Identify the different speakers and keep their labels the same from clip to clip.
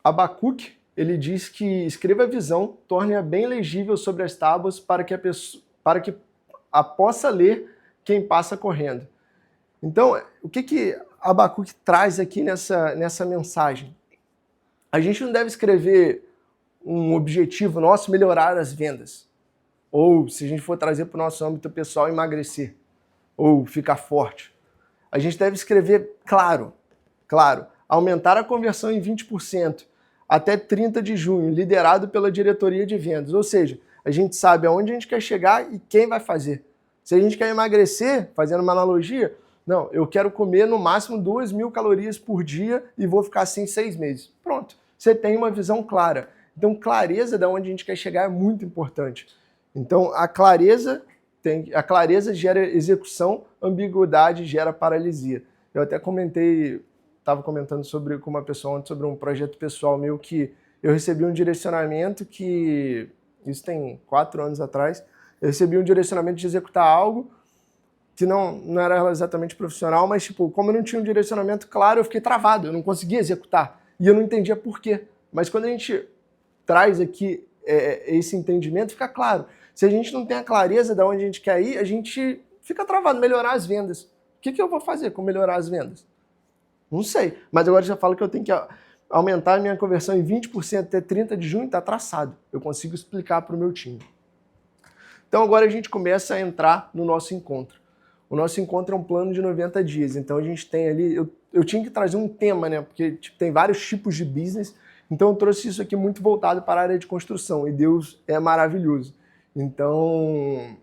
Speaker 1: Abacuque, ele diz que escreva a visão, torne-a bem legível sobre as tábuas para que a possa ler quem passa correndo. Então, o que Abacuque traz aqui nessa mensagem? A gente não deve escrever um objetivo nosso, melhorar as vendas. Ou, se a gente for trazer para o nosso âmbito pessoal, emagrecer. Ou ficar forte. A gente deve escrever claro, aumentar a conversão em 20%, até 30 de junho, liderado pela diretoria de vendas. Ou seja, a gente sabe aonde a gente quer chegar e quem vai fazer. Se a gente quer emagrecer, fazendo uma analogia, não, eu quero comer no máximo 2.000 calorias por dia e vou ficar assim 6 meses. Pronto, você tem uma visão clara. Então, clareza de onde a gente quer chegar é muito importante. Então, a clareza gera execução, ambiguidade gera paralisia. Eu até estava comentando com uma pessoa ontem sobre um projeto pessoal meu que eu recebi um direcionamento que, isso tem 4 anos atrás, eu recebi um direcionamento de executar algo que não era exatamente profissional, mas tipo, como eu não tinha um direcionamento claro, eu fiquei travado, eu não conseguia executar. E eu não entendia por quê. Mas quando a gente traz aqui esse entendimento, fica claro. Se a gente não tem a clareza de onde a gente quer ir, a gente fica travado, melhorar as vendas. O que eu vou fazer com melhorar as vendas? Não sei, mas agora já falo que eu tenho que aumentar a minha conversão em 20% até 30 de junho, está traçado. Eu consigo explicar para o meu time. Então agora a gente começa a entrar no nosso encontro. O nosso encontro é um plano de 90 dias, então a gente tem ali, eu tinha que trazer um tema, né? Porque tem vários tipos de business, então eu trouxe isso aqui muito voltado para a área de construção, e Deus é maravilhoso. Então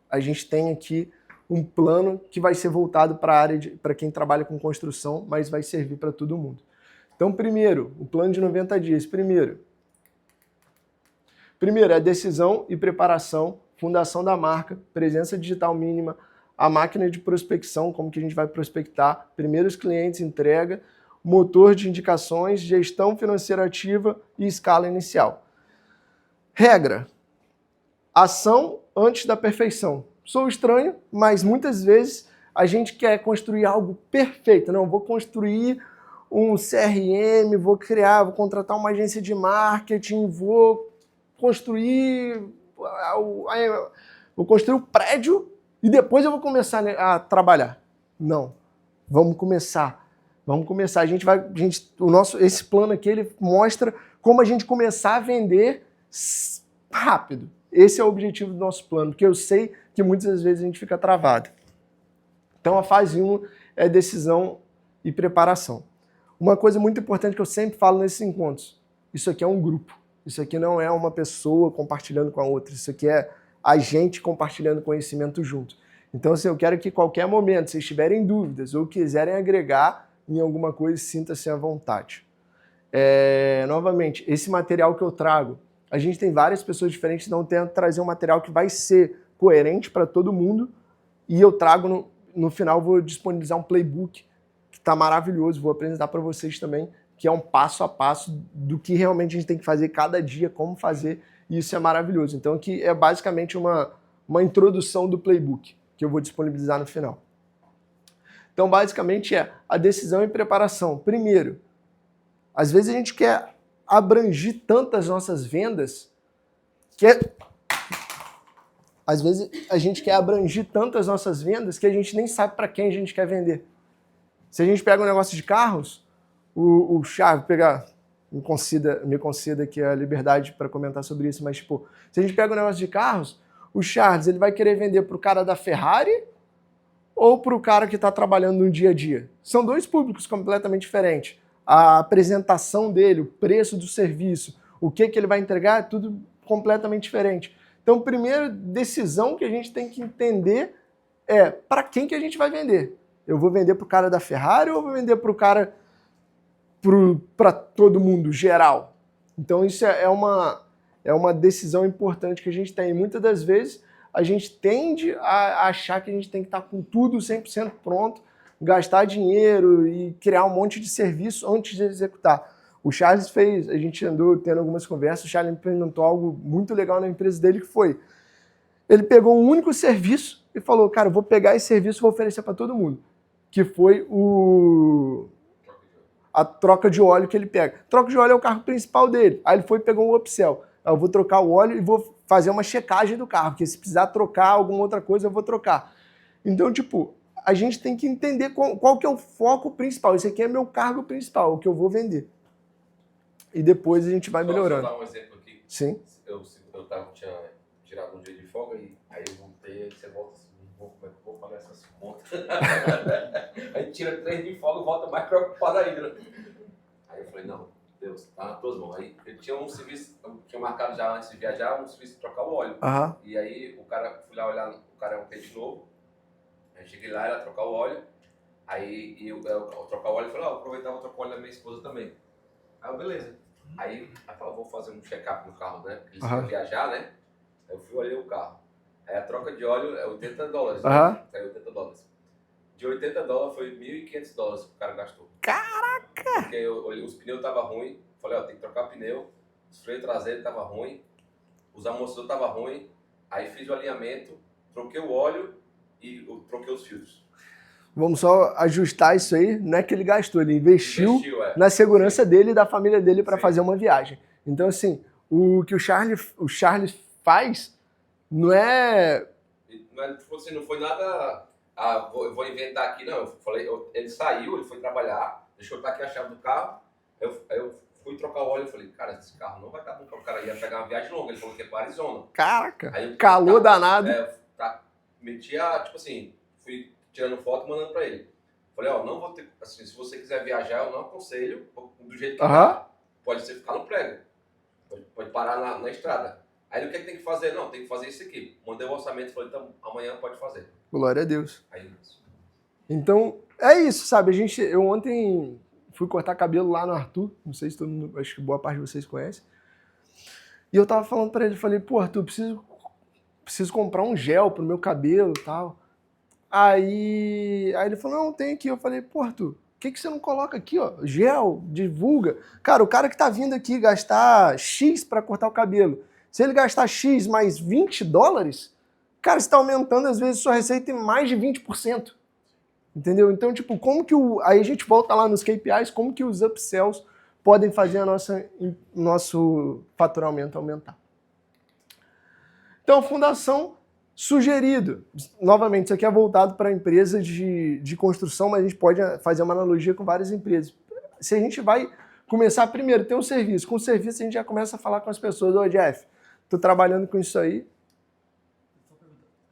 Speaker 1: a gente tem aqui um plano que vai ser voltado para a área para quem trabalha com construção, mas vai servir para todo mundo. Então, primeiro, o plano de 90 dias. Primeiro é decisão e preparação, fundação da marca, presença digital mínima, a máquina de prospecção, como que a gente vai prospectar, primeiros clientes, entrega, motor de indicações, gestão financeira ativa e escala inicial. Regra: ação antes da perfeição. Sou estranho, mas muitas vezes a gente quer construir algo perfeito. Não, vou construir um CRM, vou contratar uma agência de marketing, vou construir o prédio e depois eu vou começar a trabalhar. Não, vamos começar. Esse plano aqui ele mostra como a gente começar a vender rápido. Esse é o objetivo do nosso plano, porque eu sei que muitas vezes a gente fica travado. Então a fase 1 é decisão e preparação. Uma coisa muito importante que eu sempre falo nesses encontros: isso aqui é um grupo. Isso aqui não é uma pessoa compartilhando com a outra. Isso aqui é a gente compartilhando conhecimento junto. Então, assim, eu quero que qualquer momento, se tiverem dúvidas ou quiserem agregar em alguma coisa, sinta-se à vontade. Novamente, esse material que eu trago, a gente tem várias pessoas diferentes, então eu tento trazer um material que vai ser coerente para todo mundo, e eu trago, no final, vou disponibilizar um playbook que está maravilhoso, vou apresentar para vocês também, que é um passo a passo do que realmente a gente tem que fazer cada dia, como fazer, e isso é maravilhoso. Então aqui é basicamente uma introdução do playbook, que eu vou disponibilizar no final. Então basicamente é a decisão e preparação. Primeiro, às vezes a gente quer abrangir tantas nossas vendas, às vezes a gente quer abrangir tantas nossas vendas que a gente nem sabe para quem a gente quer vender. Se a gente pega um negócio de carros, o Charles, me conceda aqui a liberdade para comentar sobre isso, mas tipo, se a gente pega um negócio de carros, o Charles ele vai querer vender para o cara da Ferrari ou para o cara que está trabalhando no dia a dia. São dois públicos completamente diferentes. A apresentação dele, o preço do serviço, o que ele vai entregar, é tudo completamente diferente. Então, a primeira decisão que a gente tem que entender é para quem que a gente vai vender. Eu vou vender para o cara da Ferrari ou eu vou vender para o cara, para todo mundo, geral? Então, isso é uma decisão importante que a gente tem. E muitas das vezes, a gente tende a achar que a gente tem que estar com tudo 100% pronto, gastar dinheiro e criar um monte de serviço antes de executar. O Charles a gente andou tendo algumas conversas, o Charles implementou algo muito legal na empresa dele, que foi, ele pegou um único serviço e falou, cara, eu vou pegar esse serviço e vou oferecer para todo mundo, que foi a troca de óleo que ele pega. Troca de óleo é o carro principal dele. Aí ele foi e pegou um upsell. Eu vou trocar o óleo e vou fazer uma checagem do carro, porque se precisar trocar alguma outra coisa, eu vou trocar. Então, tipo, a gente tem que entender qual que é o foco principal. Esse aqui é meu cargo principal, o que eu vou vender. E depois a gente vai melhorando.
Speaker 2: Vou dar um exemplo aqui.
Speaker 1: Sim.
Speaker 2: Eu tinha tirado um dia de folga e aí eu voltei, aí você volta assim, como é que eu vou pagar essas contas? Aí tira 3 de folga e volta mais preocupado ainda. Né? Aí eu falei, não, Deus, tá nas tuas mãos. Aí eu tinha um serviço, eu tinha marcado já antes de viajar, um serviço de trocar o óleo. E aí o cara, fui lá olhar, o cara é um cliente novo. Aí cheguei lá, era trocar o óleo. Aí eu trocar o óleo e falei, eu aproveitava trocar o óleo da minha esposa também. Aí eu, beleza. Aí ela falou, vou fazer um check-up no carro, né? Porque eles iam viajar, né? Aí eu fui olhar o carro. Aí a troca de óleo é $80, né? Saiu $80. De $80 foi $1.500 que o cara gastou.
Speaker 1: Caraca!
Speaker 2: Porque os pneus estavam ruins. Falei, tem que trocar pneu. Os freios traseiros estavam ruins. Os amortecedores estavam ruins. Aí fiz o alinhamento, troquei o óleo e troquei os filtros.
Speaker 1: Vamos só ajustar isso aí. Não é que ele gastou, ele investiu na segurança dele e da família dele para fazer uma viagem. Então, assim, o que o Charles faz não é...
Speaker 2: Tipo assim, não foi nada... eu vou inventar aqui, não. Eu falei, ele saiu, ele foi trabalhar, deixou eu estar aqui a chave do carro. Eu fui trocar o óleo e falei, cara, esse carro não vai estar bom. O cara ia pegar uma viagem longa. Ele falou que é para Arizona.
Speaker 1: Caraca, aí calor danado.
Speaker 2: Metia, tipo assim, fui tirando foto e mandando para ele. Falei, não vou ter, assim, se você quiser viajar, eu não aconselho, do jeito que tá. Pode ser ficar no prego. Pode parar na estrada. Aí o que tem que fazer? Não, tem que fazer isso aqui. Mandei o orçamento e falei, então amanhã pode fazer.
Speaker 1: Glória a Deus.
Speaker 2: Aí,
Speaker 1: então, é isso, sabe? Eu ontem fui cortar cabelo lá no Arthur, não sei se todo mundo, acho que boa parte de vocês conhece. E eu tava falando pra ele, falei, pô, Arthur, preciso comprar um gel pro meu cabelo e tal. Aí ele falou, não, tem aqui. Eu falei, pô, Arthur, por que você não coloca aqui, ó, gel, divulga? Cara, o cara que tá vindo aqui gastar X pra cortar o cabelo, se ele gastar X mais $20, cara, você tá aumentando, às vezes, sua receita em mais de 20%. Entendeu? Então, tipo, como que aí a gente volta lá nos KPIs, como que os upsells podem fazer nosso faturamento aumentar. Então, fundação sugerido. Novamente, isso aqui é voltado para empresa de construção, mas a gente pode fazer uma analogia com várias empresas. Se a gente vai começar primeiro, ter um serviço. Com o serviço, a gente já começa a falar com as pessoas. Ô, Jeff, tô trabalhando com isso aí.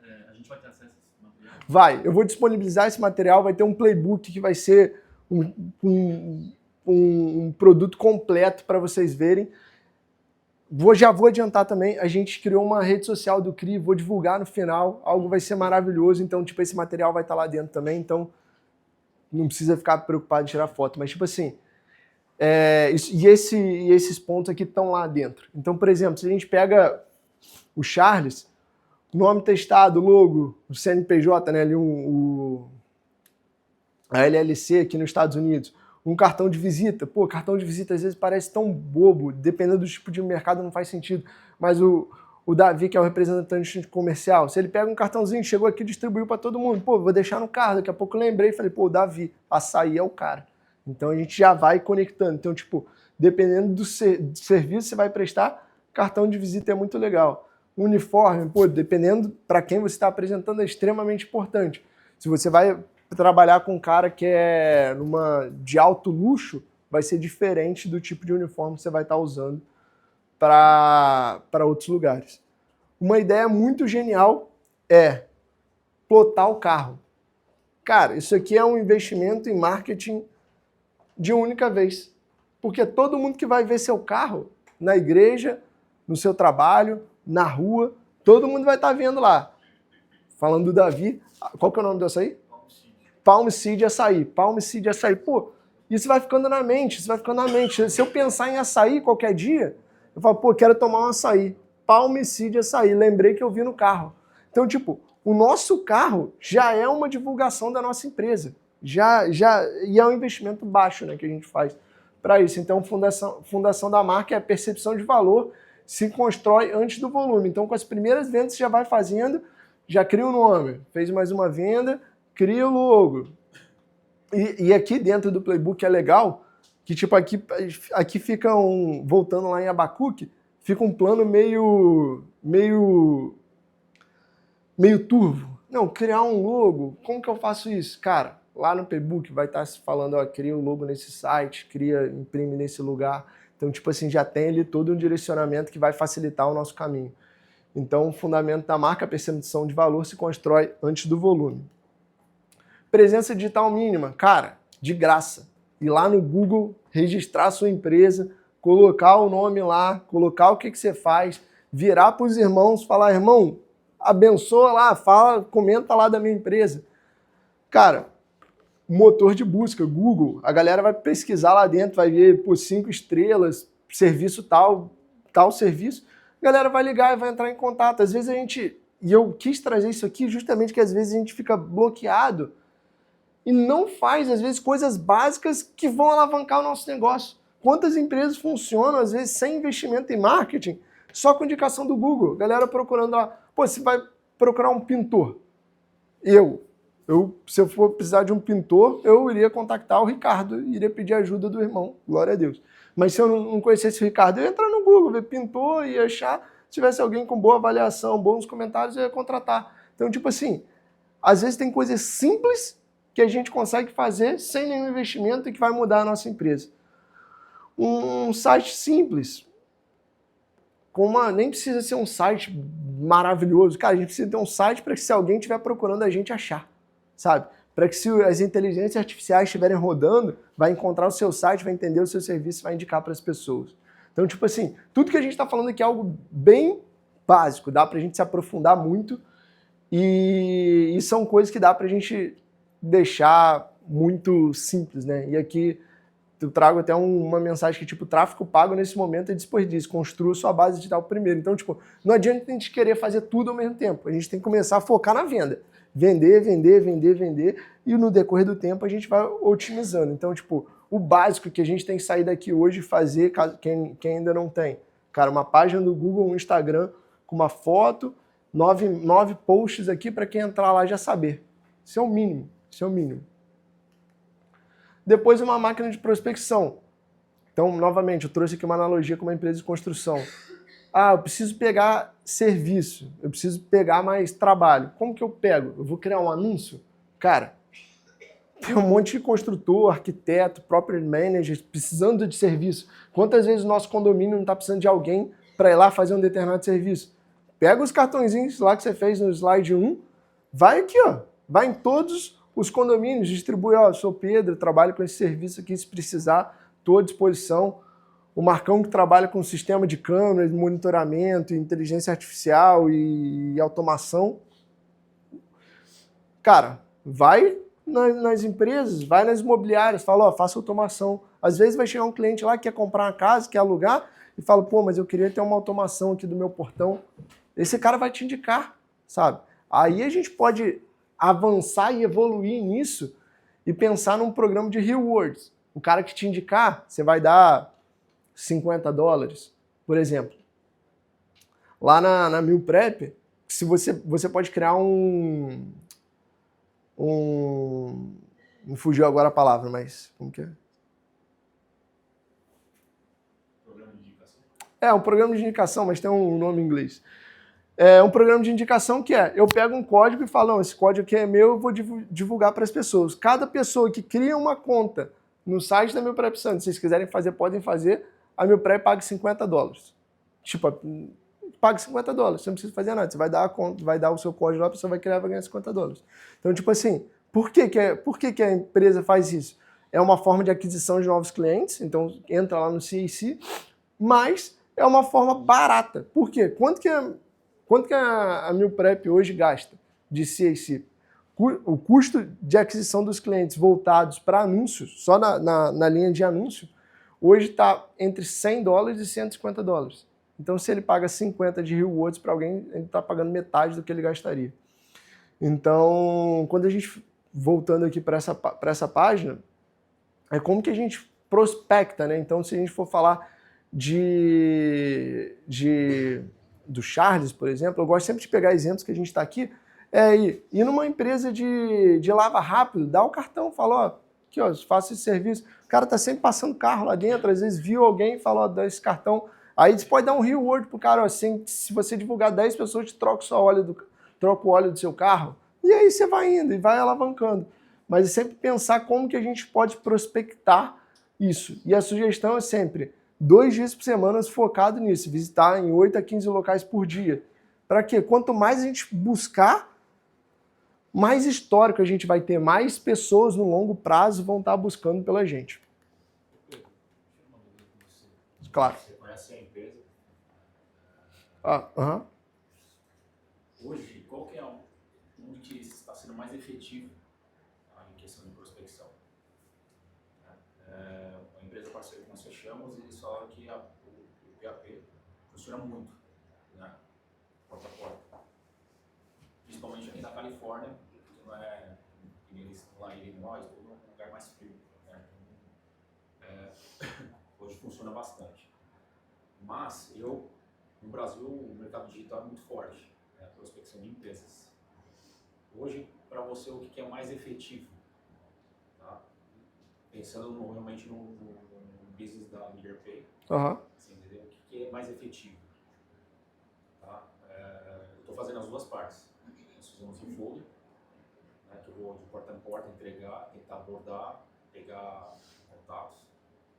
Speaker 3: A gente vai ter acesso a esse material?
Speaker 1: Vai. Eu vou disponibilizar esse material, vai ter um playbook que vai ser um produto completo para vocês verem. Já vou adiantar também, a gente criou uma rede social do CRI, vou divulgar no final, algo vai ser maravilhoso, então, tipo, esse material vai estar lá dentro também, então não precisa ficar preocupado em tirar foto, mas, tipo assim, esses pontos aqui estão lá dentro. Então, por exemplo, se a gente pega o Charles, nome testado, logo, o CNPJ, né, ali a LLC aqui nos Estados Unidos, um cartão de visita. Pô, cartão de visita às vezes parece tão bobo, dependendo do tipo de mercado não faz sentido. Mas o Davi, que é o representante comercial, se ele pega um cartãozinho, chegou aqui e distribuiu para todo mundo, pô, vou deixar no carro, daqui a pouco eu lembrei e falei, pô, o Davi, açaí é o cara. Então a gente já vai conectando. Então, tipo, dependendo do serviço que você vai prestar, cartão de visita é muito legal. Uniforme, pô, dependendo para quem você está apresentando, é extremamente importante. Se você vai trabalhar com um cara que é de alto luxo, vai ser diferente do tipo de uniforme que você vai estar usando para outros lugares. Uma ideia muito genial é plotar o carro. Cara, isso aqui é um investimento em marketing de única vez. Porque todo mundo que vai ver seu carro na igreja, no seu trabalho, na rua, todo mundo vai estar vendo lá. Falando do Davi, qual que é o nome do açaí? Palm Seed Açaí. Palm Seed Açaí. Pô, isso vai ficando na mente, Se eu pensar em açaí qualquer dia, eu falo, pô, quero tomar um açaí. Palm Seed Açaí. Lembrei que eu vi no carro. Então, tipo, o nosso carro já é uma divulgação da nossa empresa. E é um investimento baixo, né, que a gente faz para isso. Então, fundação da marca é a percepção de valor, se constrói antes do volume. Então, com as primeiras vendas, você já vai fazendo, já cria o nome, fez mais uma venda, cria o logo. E aqui dentro do playbook é legal que tipo aqui fica voltando lá em Abacuque, fica um plano meio turvo. Não, criar um logo, como que eu faço isso? Cara, lá no Paybook vai estar se falando, ó, cria um logo nesse site, imprime nesse lugar. Então, tipo assim, já tem ali todo um direcionamento que vai facilitar o nosso caminho. Então, o fundamento da marca, a percepção de valor, se constrói antes do volume. Presença digital mínima, cara, de graça. Ir lá no Google, registrar a sua empresa, colocar o nome lá, colocar o que você faz, virar para os irmãos, falar, irmão, abençoa lá, fala, comenta lá da minha empresa. Cara, motor de busca, Google, a galera vai pesquisar lá dentro, vai ver por 5 estrelas, serviço tal serviço, a galera vai ligar e vai entrar em contato. Às vezes e eu quis trazer isso aqui justamente que às vezes a gente fica bloqueado e não faz, às vezes, coisas básicas que vão alavancar o nosso negócio. Quantas empresas funcionam, às vezes, sem investimento em marketing, só com indicação do Google. A galera procurando lá, pô, você vai procurar um pintor. Se eu for precisar de um pintor, eu iria contactar o Ricardo, iria pedir ajuda do irmão, glória a Deus. Mas se eu não conhecesse o Ricardo, eu ia entrar no Google, ver pintor, ia achar, se tivesse alguém com boa avaliação, bons comentários, eu ia contratar. Então, tipo assim, às vezes tem coisas simples que a gente consegue fazer sem nenhum investimento e que vai mudar a nossa empresa. Um site simples, nem precisa ser um site maravilhoso. Cara, a gente precisa ter um site para que se alguém estiver procurando a gente achar, sabe? Para que se as inteligências artificiais estiverem rodando, vai encontrar o seu site, vai entender o seu serviço, vai indicar para as pessoas. Então, tipo assim, tudo que a gente está falando aqui é algo bem básico, dá para a gente se aprofundar muito e são coisas que dá para a gente deixar muito simples, né? E aqui eu trago até uma mensagem que, tipo, tráfego pago nesse momento é depois disso, construa sua base digital primeiro. Então, tipo, não adianta a gente querer fazer tudo ao mesmo tempo. A gente tem que começar a focar na venda. Vender, e no decorrer do tempo a gente vai otimizando. Então, tipo, o básico que a gente tem que sair daqui hoje e fazer, quem ainda não tem, cara, uma página do Google, um Instagram, com uma foto, 9 posts aqui para quem entrar lá já saber. Isso é o mínimo. Depois uma máquina de prospecção. Então, novamente, eu trouxe aqui uma analogia com uma empresa de construção. Eu preciso pegar serviço, eu preciso pegar mais trabalho. Como que eu pego? Eu vou criar um anúncio? Cara, tem um monte de construtor, arquiteto, property manager precisando de serviço. Quantas vezes o nosso condomínio não está precisando de alguém para ir lá fazer um determinado serviço? Pega os cartõezinhos lá que você fez no slide 1, vai aqui, ó. Vai em todos os condomínios, distribui, ó, sou Pedro, trabalho com esse serviço aqui, se precisar, estou à disposição. O Marcão que trabalha com sistema de câmeras, monitoramento, inteligência artificial e automação. Cara, vai nas empresas, vai nas imobiliárias, fala, ó, faça automação. Às vezes vai chegar um cliente lá que quer comprar uma casa, quer alugar, e fala, pô, mas eu queria ter uma automação aqui do meu portão. Esse cara vai te indicar, sabe? Aí a gente pode avançar e evoluir nisso e pensar num programa de rewards. O cara que te indicar, você vai dar $50, por exemplo. Lá na Meal Prep, se você pode criar me fugiu agora a palavra, mas como que é?
Speaker 2: Programa de indicação?
Speaker 1: É, um programa de indicação, mas tem um nome em inglês. É um programa de indicação que eu pego um código e falo, não, esse código aqui é meu, eu vou divulgar para as pessoas. Cada pessoa que cria uma conta no site da Meal Prep Santos, se vocês quiserem fazer, podem fazer, a Meal Prep paga $50. Tipo, paga $50, você não precisa fazer nada, você vai dar a conta, vai dar o seu código lá, a pessoa vai criar e vai ganhar $50. Então, tipo assim, por que a empresa faz isso? É uma forma de aquisição de novos clientes, então entra lá no CAC, mas é uma forma barata. Por quê? Quanto que a Meal Prep hoje gasta de CAC? O custo de aquisição dos clientes voltados para anúncios, só na linha de anúncio, hoje está entre $100 e $150. Então, se ele paga 50 de rewards para alguém, ele está pagando metade do que ele gastaria. Então, quando a gente, voltando aqui para essa página, é como que a gente prospecta, né? Então, se a gente for falar do Charles, por exemplo, eu gosto sempre de pegar exemplos que a gente está aqui, ir numa empresa de lava rápido, dá o cartão, fala, ó, aqui, ó, faça esse serviço. cara tá sempre passando carro lá dentro, às vezes viu alguém e falou, ó, dá esse cartão. Aí você pode dar um reward pro cara, ó, assim, se você divulgar 10 pessoas, troca o óleo do seu carro. E aí você vai indo e vai alavancando. Mas é sempre pensar como que a gente pode prospectar isso. E a sugestão é sempre 2 dias por semana focado nisso, visitar em 8 a 15 locais por dia. Para quê? Quanto mais a gente buscar, mais histórico a gente vai ter, mais pessoas no longo prazo vão estar buscando pela gente. Claro.
Speaker 3: Você conhece a empresa? Hoje, qual que é onde está sendo mais efetivo em questão de prospecção? A empresa parceira que nós fechamos, eles falaram que o PAP funciona muito, né? Porta a porta. Principalmente aqui na Califórnia, que não é que eles estão lá em Illinois, todo um lugar mais frio, né? Hoje funciona bastante. Mas no Brasil, o mercado digital é muito forte, né? A prospecção de empresas. Hoje, para você, o que é mais efetivo? Tá? Pensando realmente no business da LeaderPay, você entendeu? O que é mais efetivo? Tá? Eu estou fazendo as duas partes. Nós fizemos um folder, né, que eu vou de porta em porta entregar, tentar abordar, pegar contatos.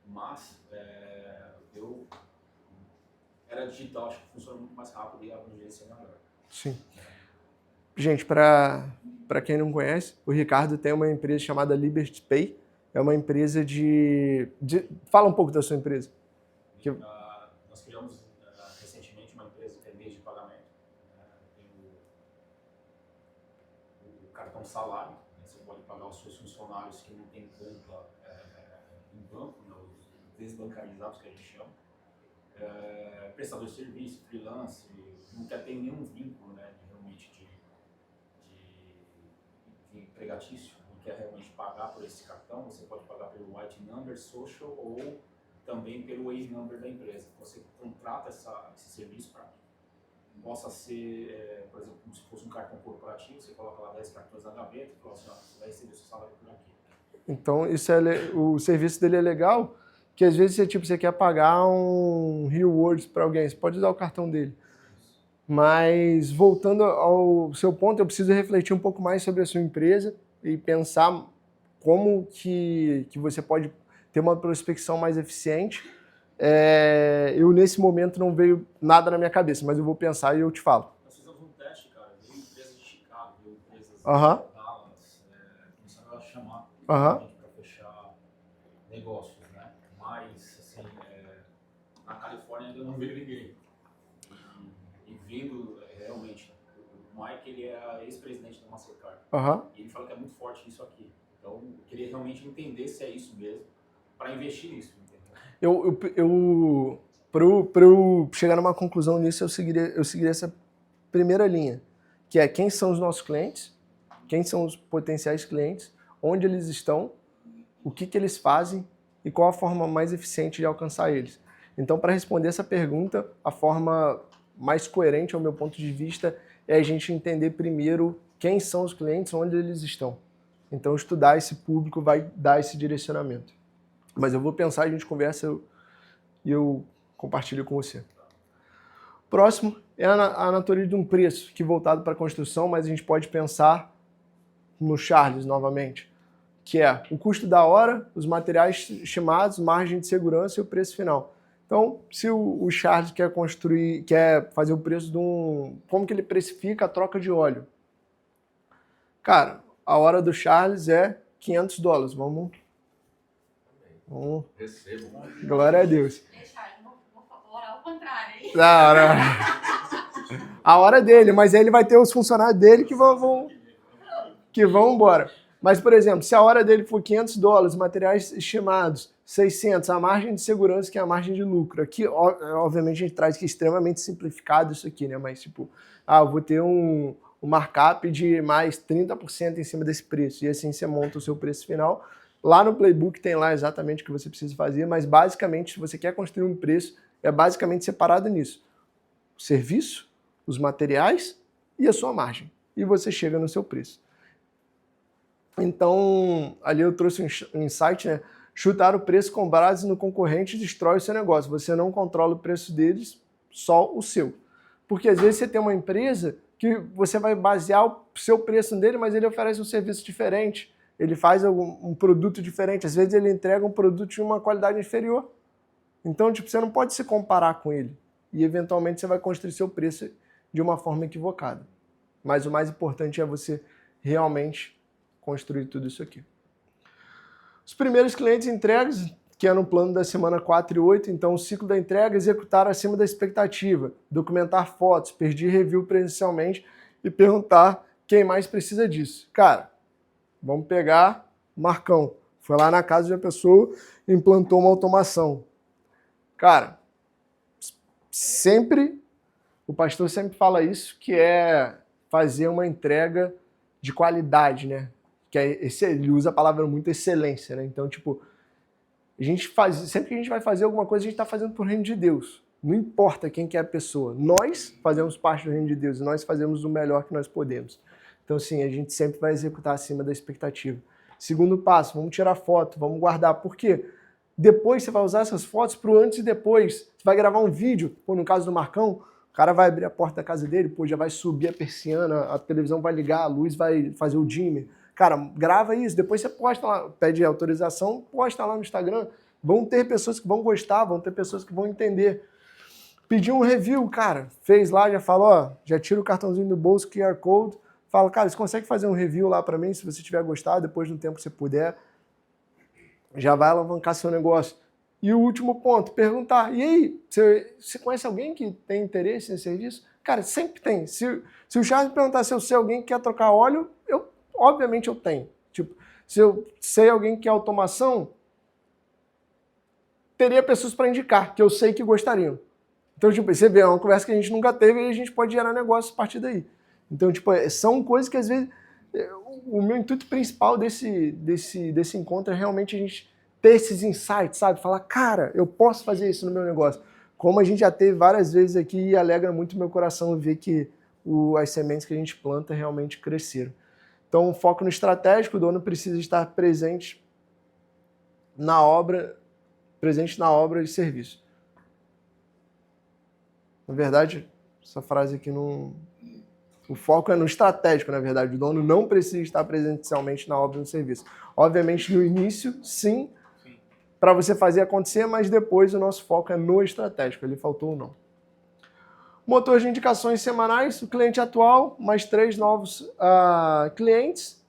Speaker 3: Mas era digital, acho que funciona muito mais rápido e a abrangência é maior.
Speaker 1: Sim. Gente, para quem não conhece, o Ricardo tem uma empresa chamada Liberty Pay. É uma empresa Fala um pouco da sua empresa.
Speaker 3: Nós criamos recentemente uma empresa que é meio de pagamento. Tem o cartão salário, né? Você pode pagar os seus funcionários que não têm conta em banco, né? Os desbancarizados que a gente chama. Prestador de serviço, freelance, não quer ter nenhum vínculo, né, realmente de empregatício, não quer realmente pagar por esse cartão, você pode pagar pelo White Number, Social ou também pelo A-Number da empresa. Você contrata esse serviço para que possa ser, por exemplo, como se fosse um cartão corporativo, você coloca lá 10 cartões na gaveta e fala assim, ó, você vai receber o seu salário por aqui.
Speaker 1: Então, o serviço dele é legal, que às vezes você quer pagar um rewards para alguém, você pode usar o cartão dele. Mas, voltando ao seu ponto, eu preciso refletir um pouco mais sobre a sua empresa e pensar como que você pode ter uma prospecção mais eficiente. Eu, nesse momento, não veio nada na minha cabeça, mas eu vou pensar e eu te falo.
Speaker 3: Nós fizemos um teste, cara, veio empresas de Chicago, veio empresas de Dallas, começaram a chamar para fechar negócios, né? Mas, assim, na Califórnia ainda não veio ninguém. E vendo realmente, o Mike, ele é ex-presidente da Mastercard. E ele fala que é muito forte isso aqui. Então, eu queria realmente entender se é isso mesmo, para investir nisso.
Speaker 1: Para eu chegar numa conclusão nisso, eu seguiria essa primeira linha, que é quem são os nossos clientes, quem são os potenciais clientes, onde eles estão, o que eles fazem e qual a forma mais eficiente de alcançar eles. Então, para responder essa pergunta, a forma mais coerente, ao meu ponto de vista, é a gente entender primeiro quem são os clientes, onde eles estão. Então, estudar esse público vai dar esse direcionamento. Mas eu vou pensar, a gente conversa e eu compartilho com você. Próximo é a natureza de um preço, que voltado para a construção, mas a gente pode pensar no Charles novamente, que é o custo da hora, os materiais estimados, margem de segurança e o preço final. Então, se o Charles quer fazer o preço como que ele precifica a troca de óleo? Cara, a hora do Charles é $500. Vamos.
Speaker 2: Recebo.
Speaker 1: Glória a Deus.
Speaker 4: Vou orar ao contrário, hein?
Speaker 1: Não. A hora dele, mas aí ele vai ter os funcionários dele que vão embora. Mas, por exemplo, se a hora dele for $500, materiais estimados, 600, a margem de segurança, que é a margem de lucro. Aqui, obviamente, a gente traz que é extremamente simplificado isso aqui, né? Mas, tipo, eu vou ter um markup de mais 30% em cima desse preço. E assim você monta o seu preço final. Lá no Playbook tem lá exatamente o que você precisa fazer, mas basicamente, se você quer construir um preço, é basicamente separado nisso. O serviço, os materiais e a sua margem. E você chega no seu preço. Então, ali eu trouxe um insight, né? Chutar o preço com base no concorrente destrói o seu negócio. Você não controla o preço deles, só o seu. Porque às vezes você tem uma empresa que você vai basear o seu preço dele, mas ele oferece um serviço diferente, ele faz um produto diferente, às vezes ele entrega um produto de uma qualidade inferior. Então, tipo, você não pode se comparar com ele. E, eventualmente, você vai construir seu preço de uma forma equivocada. Mas o mais importante é você realmente construir tudo isso aqui. Os primeiros clientes entregues, que é no plano da semana 4 e 8, então o ciclo da entrega, executar acima da expectativa, documentar fotos, pedir review presencialmente e perguntar quem mais precisa disso. Cara, vamos pegar o Marcão. Foi lá na casa de uma pessoa e implantou uma automação. Cara, o pastor sempre fala isso, que é fazer uma entrega de qualidade, né? Que ele usa a palavra muito excelência, né? Então, tipo, sempre que a gente vai fazer alguma coisa, a gente está fazendo por reino de Deus. Não importa quem que é a pessoa. Nós fazemos parte do reino de Deus e nós fazemos o melhor que nós podemos. Então, sim, a gente sempre vai executar acima da expectativa. Segundo passo, vamos tirar foto, vamos guardar. Por quê? Depois você vai usar essas fotos para o antes e depois. Você vai gravar um vídeo, no caso do Marcão, o cara vai abrir a porta da casa dele, já vai subir a persiana, a televisão vai ligar, a luz vai fazer o dimmer. Cara, grava isso, depois você posta lá, pede autorização, posta lá no Instagram. Vão ter pessoas que vão gostar, vão ter pessoas que vão entender. Pediu um review, cara, fez lá, já falou, ó, já tira o cartãozinho do bolso, QR Code, fala, cara, você consegue fazer um review lá para mim, se você tiver gostado, depois do tempo que você puder. Já vai alavancar seu negócio. E o último ponto, perguntar, e aí, você conhece alguém que tem interesse nesse serviço? Cara, sempre tem. Se o Charles perguntar se eu sei alguém que quer trocar óleo, obviamente eu tenho. Tipo, se eu sei alguém que quer automação, teria pessoas para indicar, que eu sei que gostariam. Então, tipo, você vê, é uma conversa que a gente nunca teve e a gente pode gerar negócio a partir daí. Então, tipo, são coisas que às vezes... O meu intuito principal desse encontro é realmente a gente ter esses insights, sabe? Falar, cara, eu posso fazer isso no meu negócio. Como a gente já teve várias vezes aqui e alegra muito meu coração ver que as sementes que a gente planta realmente cresceram. Então, foco no estratégico, o dono precisa estar presente na obra e serviço. Na verdade, essa frase aqui não... O foco é no estratégico, na verdade. O dono não precisa estar presencialmente na obra e no serviço. Obviamente, no início, sim, para você fazer acontecer, mas depois o nosso foco é no estratégico. Ele faltou ou não. Motor de indicações semanais, o cliente atual, mais 3 novos clientes.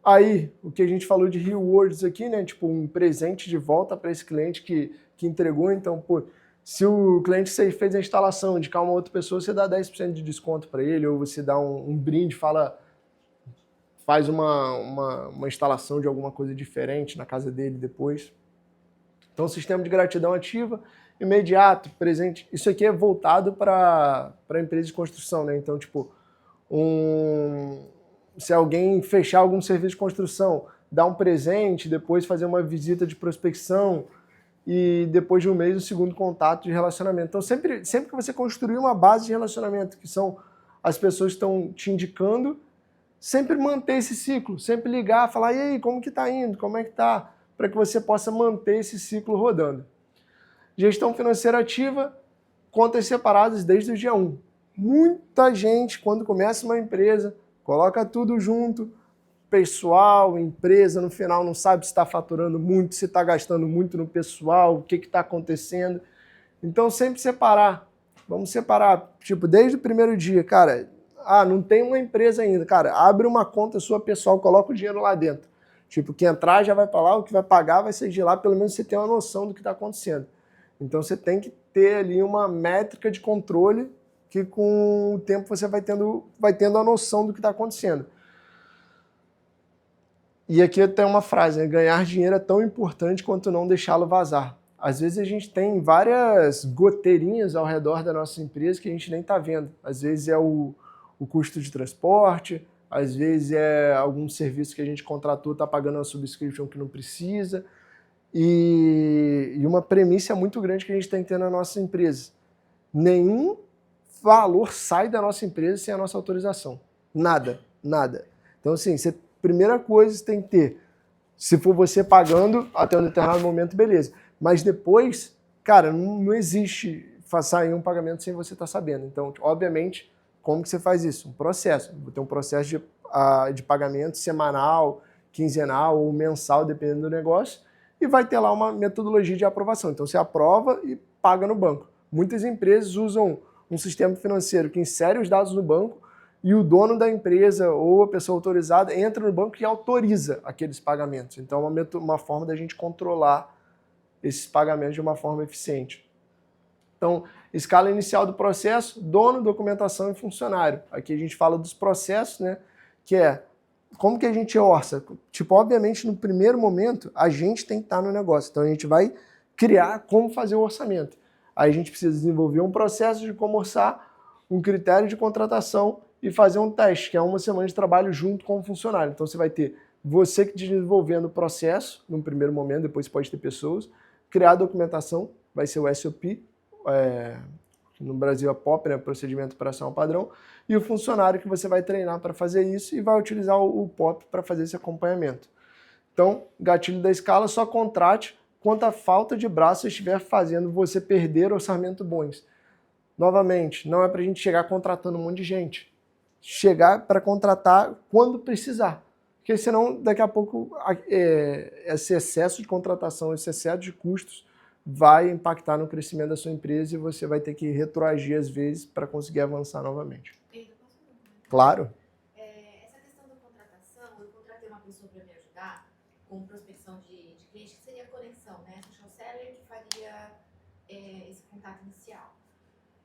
Speaker 1: Aí, o que a gente falou de rewards aqui, né? Tipo, um presente de volta para esse cliente que entregou. Então, pô, se o cliente fez a instalação, indicar uma outra pessoa, você dá 10% de desconto para ele, ou você dá um brinde, faz uma instalação de alguma coisa diferente na casa dele depois. Então, sistema de gratidão ativa, imediato, presente. Isso aqui é voltado para empresa de construção, né? Então, tipo, se alguém fechar algum serviço de construção, dar um presente, depois fazer uma visita de prospecção e depois de um mês o segundo contato de relacionamento. Então, sempre que você construir uma base de relacionamento, que são as pessoas que estão te indicando, sempre manter esse ciclo, sempre ligar, falar, e aí, como que tá indo, como é que tá, para que você possa manter esse ciclo rodando. Gestão financeira ativa, contas separadas desde o dia 1. Muita gente, quando começa uma empresa, coloca tudo junto, pessoal, empresa, no final não sabe se está faturando muito, se está gastando muito no pessoal, o que está acontecendo. Então, sempre separar. Vamos separar, tipo, desde o primeiro dia, cara, não tem uma empresa ainda, cara, abre uma conta sua pessoal, coloca o dinheiro lá dentro. Tipo, que entrar já vai para lá, o que vai pagar vai ser de lá, pelo menos você tem uma noção do que está acontecendo. Então, você tem que ter ali uma métrica de controle que com o tempo você vai tendo a noção do que está acontecendo. E aqui tem uma frase, né? Ganhar dinheiro é tão importante quanto não deixá-lo vazar. Às vezes a gente tem várias goteirinhas ao redor da nossa empresa que a gente nem está vendo. Às vezes é o custo de transporte, às vezes é algum serviço que a gente contratou, está pagando uma subscription que não precisa. E uma premissa muito grande que a gente tem que ter na nossa empresa. Nenhum valor sai da nossa empresa sem a nossa autorização. Nada, nada. Então, assim, primeira coisa, você tem que ter Se for você pagando até um determinado momento, beleza. Mas depois, cara, não existe sair um pagamento sem você estar sabendo. Então, obviamente, como que você faz isso? Um processo. Vou ter um processo de pagamento semanal, quinzenal ou mensal, dependendo do negócio, e vai ter lá uma metodologia de aprovação. Então, você aprova e paga no banco. Muitas empresas usam um sistema financeiro que insere os dados no banco e o dono da empresa ou a pessoa autorizada entra no banco e autoriza aqueles pagamentos. Então, é uma forma da gente controlar esses pagamentos de uma forma eficiente. Então, escala inicial do processo, dono, documentação e funcionário. Aqui a gente fala dos processos, né? Que é como que a gente orça. Tipo, obviamente, no primeiro momento, a gente tem que estar no negócio. Então, a gente vai criar como fazer o orçamento. Aí a gente precisa desenvolver um processo de como orçar, um critério de contratação e fazer um teste, que é uma semana de trabalho junto com o funcionário. Então, você vai ter você que desenvolvendo o processo, no primeiro momento, depois pode ter pessoas, criar a documentação, vai ser o SOP, no Brasil a POP, né, Procedimento Operacional Padrão, e o funcionário que você vai treinar para fazer isso e vai utilizar o POP para fazer esse acompanhamento. Então, gatilho da escala, só contrate quanto a falta de braço estiver fazendo você perder orçamento bons. Novamente, não é para a gente chegar contratando um monte de gente. Chegar para contratar quando precisar. Porque senão, daqui a pouco, esse excesso de contratação, esse excesso de custos vai impactar no crescimento da sua empresa e você vai ter que retroagir às vezes para conseguir avançar novamente. Claro.
Speaker 5: Essa questão da contratação, eu contratei uma pessoa para me ajudar com prospecção de cliente, que seria a conexão, né? Social Seller que faria esse contato inicial.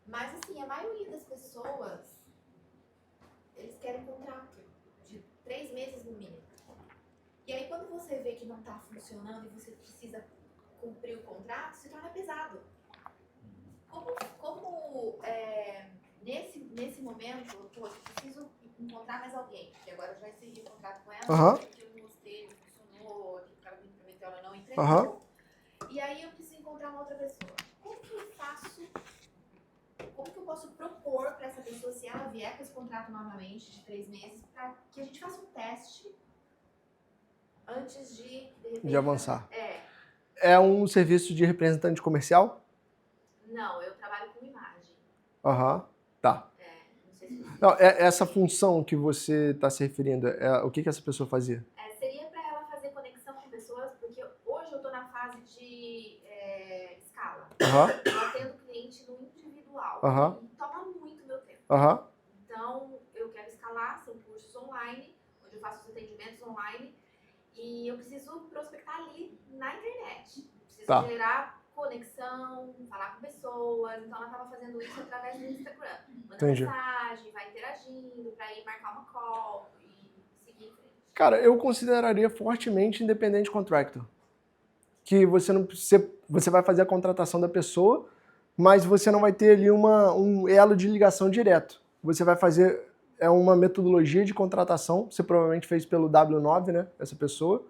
Speaker 5: Mas, assim, a maioria das pessoas, eles querem contrato de 3 meses no mínimo. E aí, quando você vê que não está funcionando e você precisa cumprir o contrato, se torna pesado. Nesse momento, eu preciso encontrar mais alguém, porque agora eu já encerrei o contrato com ela, porque eu mostrei, funcionou, que o cara me prometeu, ela não entregou. E aí eu preciso encontrar uma outra pessoa. Como que eu faço? Como que eu posso propor para essa pessoa, se ela vier com esse contrato novamente de 3 meses, para que a gente faça um teste antes de
Speaker 1: avançar? É um serviço de representante comercial?
Speaker 5: Não, eu trabalho com imagem.
Speaker 1: Tá.
Speaker 5: Não sei se
Speaker 1: Não, essa função que você está se referindo, o que essa pessoa fazia?
Speaker 5: seria para ela fazer conexão com pessoas, porque hoje eu estou na fase de escala. Eu atendo cliente no individual. E toma muito meu tempo. Então, eu quero escalar, são cursos online, onde eu faço os atendimentos online. E eu preciso prospectar ali na internet. Preciso gerar conexão, falar com pessoas. Então ela estava fazendo isso através do Instagram. Manda mensagem, vai interagindo, para ir marcar uma call e seguir em frente.
Speaker 1: Cara, eu consideraria fortemente independente contractor. Que você não precisa, você vai fazer a contratação da pessoa, mas você não vai ter ali um elo de ligação direto. Você vai fazer uma metodologia de contratação, você provavelmente fez pelo W9, né, essa pessoa.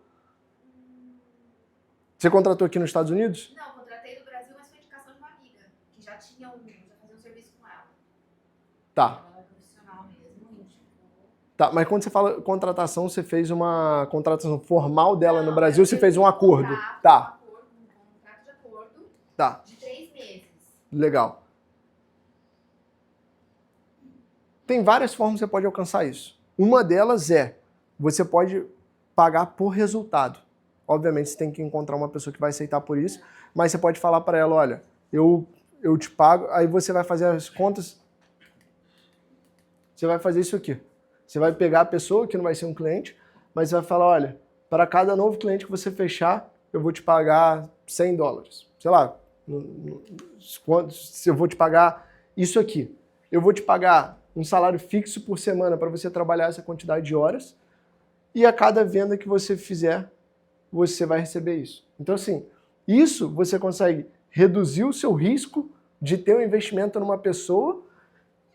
Speaker 1: Você contratou aqui nos Estados Unidos?
Speaker 5: Não, contratei no Brasil, mas foi indicação de uma amiga, que já fazia um serviço com ela.
Speaker 1: Tá.
Speaker 5: Ela é profissional mesmo,
Speaker 1: Tá, mas quando você fala contratação, você fez uma contratação formal dela no Brasil, você fez um acordo? Tá.
Speaker 5: Um contrato de acordo.
Speaker 1: Tá.
Speaker 5: De 3 meses.
Speaker 1: Legal. Tem várias formas que você pode alcançar isso. Uma delas você pode pagar por resultado. Obviamente, você tem que encontrar uma pessoa que vai aceitar por isso, mas você pode falar para ela, olha, eu te pago, aí você vai fazer as contas, você vai fazer isso aqui. Você vai pegar a pessoa, que não vai ser um cliente, mas você vai falar, olha, para cada novo cliente que você fechar, eu vou te pagar $100. Sei lá, eu vou te pagar isso aqui. Eu vou te pagar um salário fixo por semana para você trabalhar essa quantidade de horas e a cada venda que você fizer, você vai receber isso. Então, assim, isso você consegue reduzir o seu risco de ter um investimento numa pessoa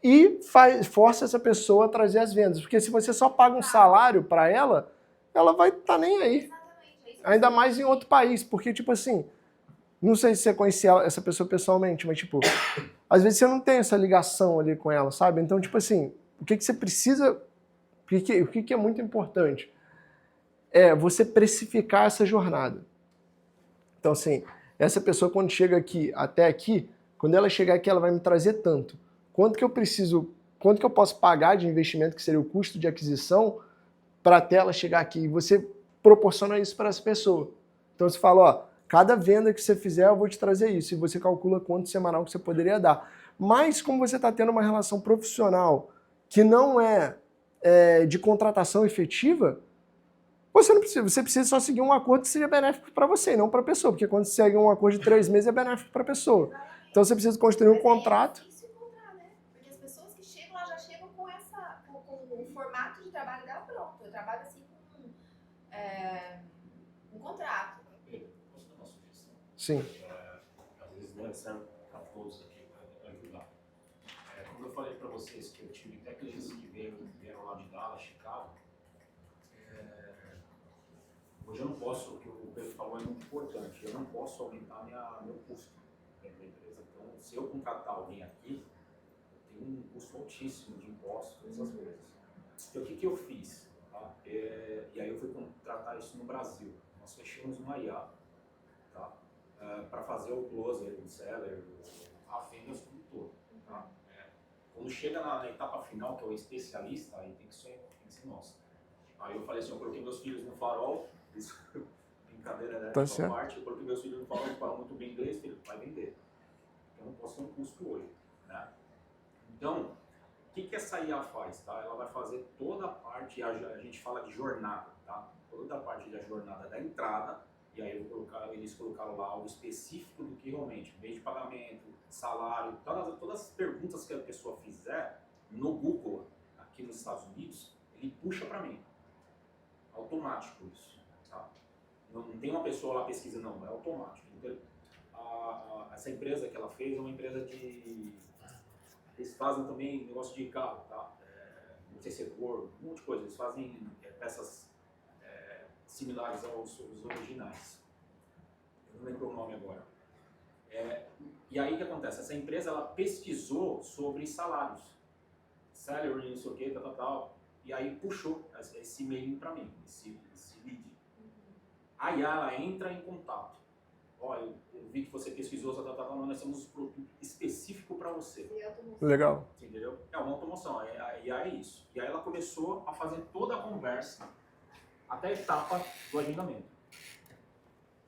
Speaker 1: e força essa pessoa a trazer as vendas. Porque se você só paga um salário para ela, ela vai estar nem aí.
Speaker 5: Exatamente.
Speaker 1: Ainda mais em outro país. Porque, tipo assim, não sei se você conhecia essa pessoa pessoalmente, mas, tipo, às vezes você não tem essa ligação ali com ela, sabe? Então, tipo assim, o que você precisa... O que é muito importante? é você precificar essa jornada. Então, assim, essa pessoa quando chega aqui, até aqui, quando ela chegar aqui, ela vai me trazer tanto. Quanto que eu posso pagar de investimento, que seria o custo de aquisição, para até ela chegar aqui? E você proporciona isso para essa pessoa. Então você fala, ó, cada venda que você fizer, eu vou te trazer isso. E você calcula quanto semanal que você poderia dar. Mas como você está tendo uma relação profissional que não é de contratação efetiva, você não precisa, você precisa só seguir um acordo que seja benéfico para você, e não para a pessoa, porque quando você segue um acordo de 3 meses é benéfico para a pessoa. Então você precisa construir um contrato.
Speaker 5: É difícil encontrar, né? Porque as pessoas que chegam lá já chegam com o formato de trabalho dela pronto. Eu trabalho assim com um contrato.
Speaker 3: Posso dar uma sugestão?
Speaker 1: Sim.
Speaker 3: Às vezes não serve para todos aqui para ajudar. Quando eu falei para vocês que eu tive até clientes que vieram lá de Dallas, Chicago, hoje eu não posso, o que o Pedro falou é muito importante, eu não posso aumentar meu custo dentro da empresa. Então, se eu contratar alguém aqui, eu tenho um custo altíssimo de impostos, essas coisas. Então, o que eu fiz? Tá? E aí eu fui contratar isso no Brasil. Nós fechamos uma IA, tá? Para fazer o closer, o seller, a venda, tudo todo. Tá? Quando chega na etapa final, que é o especialista, aí tem que ser nosso. Aí eu falei assim, eu coloquei meus filhos no farol, isso, brincadeira, né?
Speaker 1: Tá certo.
Speaker 3: Parte, eu coloquei meus filhos no farol, que falam muito bem inglês, filho, vai vender. Eu não posso ter um custo hoje, né? Então, o que essa IA faz, tá? Ela vai fazer toda a parte, a gente fala de jornada, tá? Toda a parte da jornada da entrada, e aí eles colocaram lá algo específico do que realmente, meio de pagamento, salário, todas as perguntas que a pessoa fizer no Google, aqui nos Estados Unidos, ele puxa para mim. Automático isso, tá? Não tem uma pessoa lá pesquisando, não, é automático. Então, essa empresa que ela fez é uma empresa de... Eles fazem também negócio de carro, tá? Tecedor, um monte de coisa. Eles fazem peças similares aos originais. Eu não lembro o nome agora. E aí o que acontece? Essa empresa ela pesquisou sobre salários. Salary, não sei o que, tal. E aí puxou esse e-mail para mim, esse lead. Aí ela entra em contato. Olha, eu vi que você pesquisou, nós temos um produto específico para você.
Speaker 1: Legal.
Speaker 3: Entendeu? É uma automoção, e aí é isso. E aí ela começou a fazer toda a conversa até a etapa do agendamento.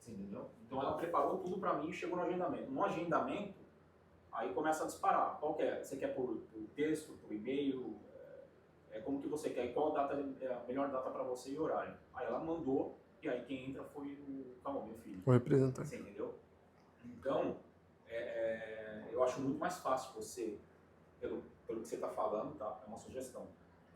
Speaker 3: Entendeu? Então ela preparou tudo para mim e chegou no agendamento. No agendamento, aí começa a disparar. Qual que é? Você quer por texto, por e-mail? Como que você quer? E qual data é a melhor data para você e horário? Aí ela mandou, e aí quem entra foi o Calma, meu filho.
Speaker 1: O representante.
Speaker 3: Você entendeu? Então, eu acho muito mais fácil você, pelo que você está falando, tá? É uma sugestão.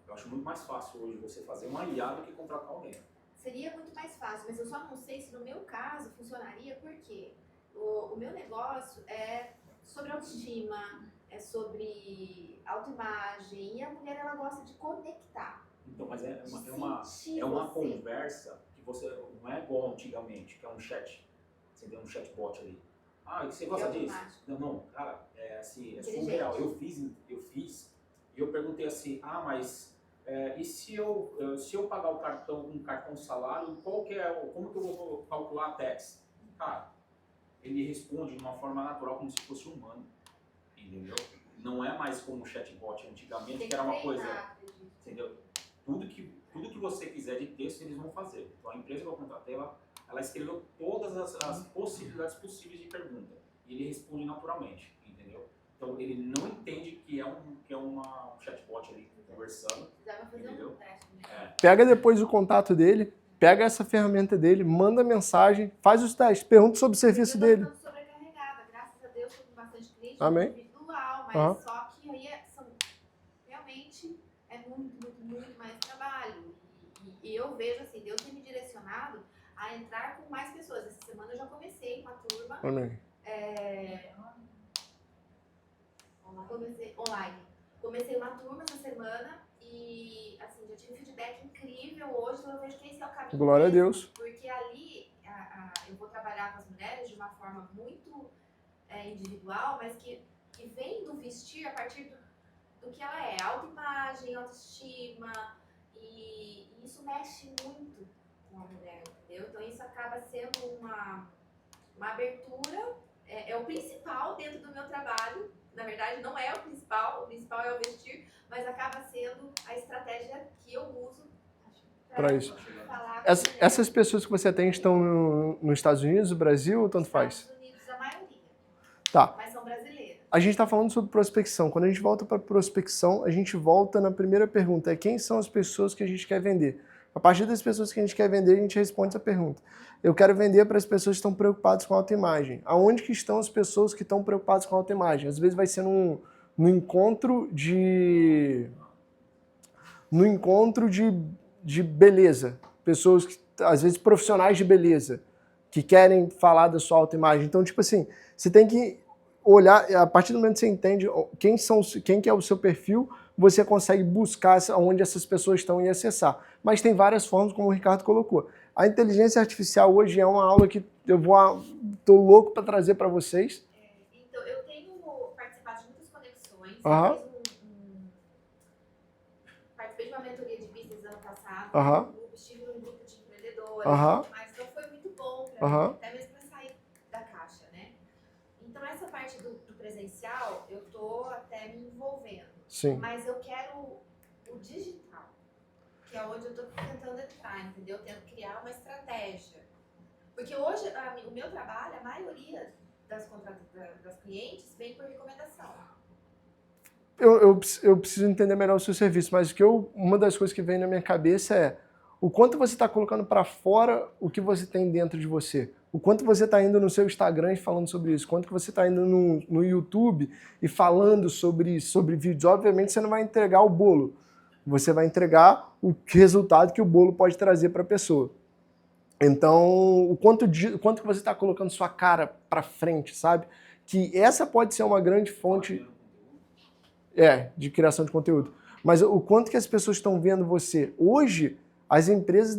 Speaker 3: Eu acho muito mais fácil hoje você fazer uma IA do que contratar alguém.
Speaker 5: Seria muito mais fácil, mas eu só não sei se no meu caso funcionaria, porque o meu negócio é sobre autoestima, é sobre autoimagem, e a mulher ela gosta de conectar.
Speaker 3: Então, mas é uma conversa que você não é igual antigamente, que é um chat, você tem um chatbot ali. Ah, e você gosta disso? Não, cara, é surreal. Eu fiz e eu perguntei assim, mas e se eu pagar um cartão salário, como que eu vou calcular a tax? Cara, ele responde de uma forma natural, como se fosse humano, entendeu? Não é mais como o chatbot antigamente, que era uma coisa, entendeu? Tudo que você quiser de texto, eles vão fazer. Então, a empresa que eu contratei, ela escreveu todas as possibilidades possíveis de pergunta. E ele responde naturalmente, entendeu? Então, ele não entende que é uma chatbot ali conversando, entendeu?
Speaker 1: Pega depois o contato dele, pega essa ferramenta dele, manda mensagem, faz os testes, pergunta sobre o serviço dele.
Speaker 5: Eu estou sobrecarregada, graças a Deus, com bastante cliente
Speaker 1: individual,
Speaker 5: mas só que aí realmente é muito mais trabalho. E eu vejo assim, Deus tem me direcionado a entrar com mais pessoas. Essa semana eu já comecei uma turma.
Speaker 1: Amém.
Speaker 5: Online. Comecei uma turma essa semana e assim, já tive um feedback incrível hoje, então eu vejo que esse é o caminho.
Speaker 1: Glória a Deus.
Speaker 5: Porque ali eu vou trabalhar com as mulheres de uma forma muito individual, mas que vem do vestir a partir do que ela é, autoimagem, autoestima, e isso mexe muito com a mulher, entendeu? Então isso acaba sendo uma abertura, é o principal dentro do meu trabalho. Na verdade, não é o principal é o vestir, mas acaba sendo a estratégia que eu uso
Speaker 1: para isso.
Speaker 5: Falar
Speaker 1: Essas pessoas que você tem estão nos Estados Unidos, no Brasil, ou tanto faz?
Speaker 5: Estados Unidos, a maioria.
Speaker 1: Tá.
Speaker 5: Mas são brasileiras.
Speaker 1: A gente está falando sobre prospecção. Quando a gente volta para prospecção, a gente volta na primeira pergunta, quem são as pessoas que a gente quer vender? A partir das pessoas que a gente quer vender, a gente responde essa pergunta. Eu quero vender para as pessoas que estão preocupadas com a autoimagem. Aonde que estão as pessoas que estão preocupadas com a autoimagem? Às vezes vai ser num encontro de beleza. Pessoas, que, às vezes profissionais de beleza, que querem falar da sua autoimagem. Então, tipo assim, você tem que olhar, a partir do momento que você entende quem que é o seu perfil, você consegue buscar onde essas pessoas estão e acessar. Mas tem várias formas, como o Ricardo colocou. A inteligência artificial hoje é uma aula que tô louco para trazer para vocês.
Speaker 5: Então, eu tenho participado de muitas conexões.
Speaker 1: Uhum.
Speaker 5: Participei de uma mentoria de business ano passado.
Speaker 1: Uhum.
Speaker 5: Estive num grupo de empreendedores, mas não foi muito bom para mim, até mesmo para sair da caixa, né? Então, essa parte do presencial, eu tô até me envolvendo.
Speaker 1: Sim.
Speaker 5: Mas eu quero o digital, que é onde eu tô tentando entrar, entendeu? Tento criar uma estratégia. Porque hoje, o meu trabalho, a maioria das clientes vem por recomendação.
Speaker 1: Eu preciso entender melhor o seu serviço, mas uma das coisas que vem na minha cabeça é o quanto você está colocando para fora o que você tem dentro de você. O quanto você está indo no seu Instagram e falando sobre isso. O quanto que você está indo no YouTube e falando sobre isso, sobre vídeos. Obviamente você não vai entregar o bolo. Você vai entregar o resultado que o bolo pode trazer para a pessoa. Então, o quanto que você está colocando sua cara para frente, sabe? Que essa pode ser uma grande fonte de criação de conteúdo. Mas o quanto que as pessoas estão vendo você. Hoje, as empresas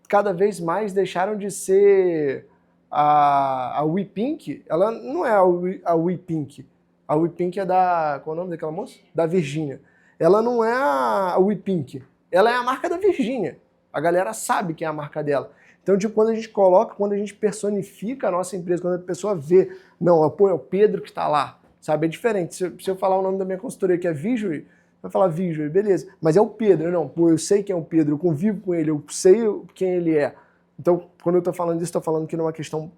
Speaker 1: cada vez mais deixaram de ser a WePink. Ela não é a WePink. A WePink é qual é o nome daquela moça? Da Virgínia. Ela não é a WePink. Ela é a marca da Virgínia. A galera sabe que é a marca dela. Então, tipo, quando a gente personifica a nossa empresa, quando a pessoa vê, não, pô, é o Pedro que está lá, sabe? É diferente. Se eu falar o nome da minha consultoria, que é Visual, vai falar Visual, beleza. Mas é o Pedro, não, pô, eu sei quem é o Pedro, eu convivo com ele, eu sei quem ele é. Então, quando eu estou falando disso, estou falando que não é uma questão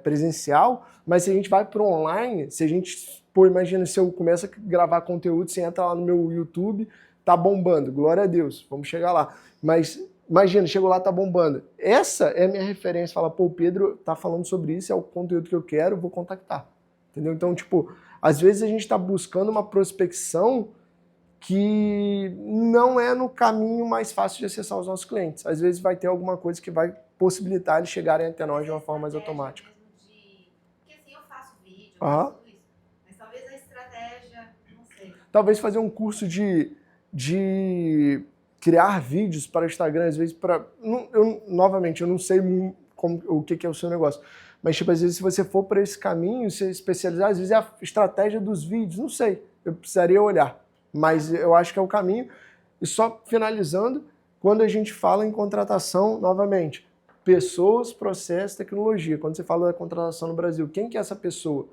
Speaker 1: presencial, mas se a gente vai para o online, se a gente, pô, imagina se eu começo a gravar conteúdo, você entra lá no meu YouTube, tá bombando, glória a Deus, vamos chegar lá. Mas imagina, chegou lá, tá bombando. Essa é a minha referência, fala, pô, o Pedro tá falando sobre isso, é o conteúdo que eu quero, vou contactar. Entendeu? Então, tipo, às vezes a gente está buscando uma prospecção que não é no caminho mais fácil de acessar os nossos clientes. Às vezes vai ter alguma coisa que vai possibilitar eles chegarem até nós de uma forma mais automática.
Speaker 5: Porque assim, eu faço vídeo, eu faço tudo isso, mas talvez a estratégia, não sei.
Speaker 1: Talvez fazer um curso de criar vídeos para o Instagram, às vezes novamente, eu não sei o que é o seu negócio, mas tipo, às vezes se você for para esse caminho, se especializar, às vezes é a estratégia dos vídeos, não sei, eu precisaria olhar, mas eu acho que é o caminho. E só finalizando, quando a gente fala em contratação, novamente, pessoas, processos, tecnologia. Quando você fala da contratação no Brasil, quem que é essa pessoa?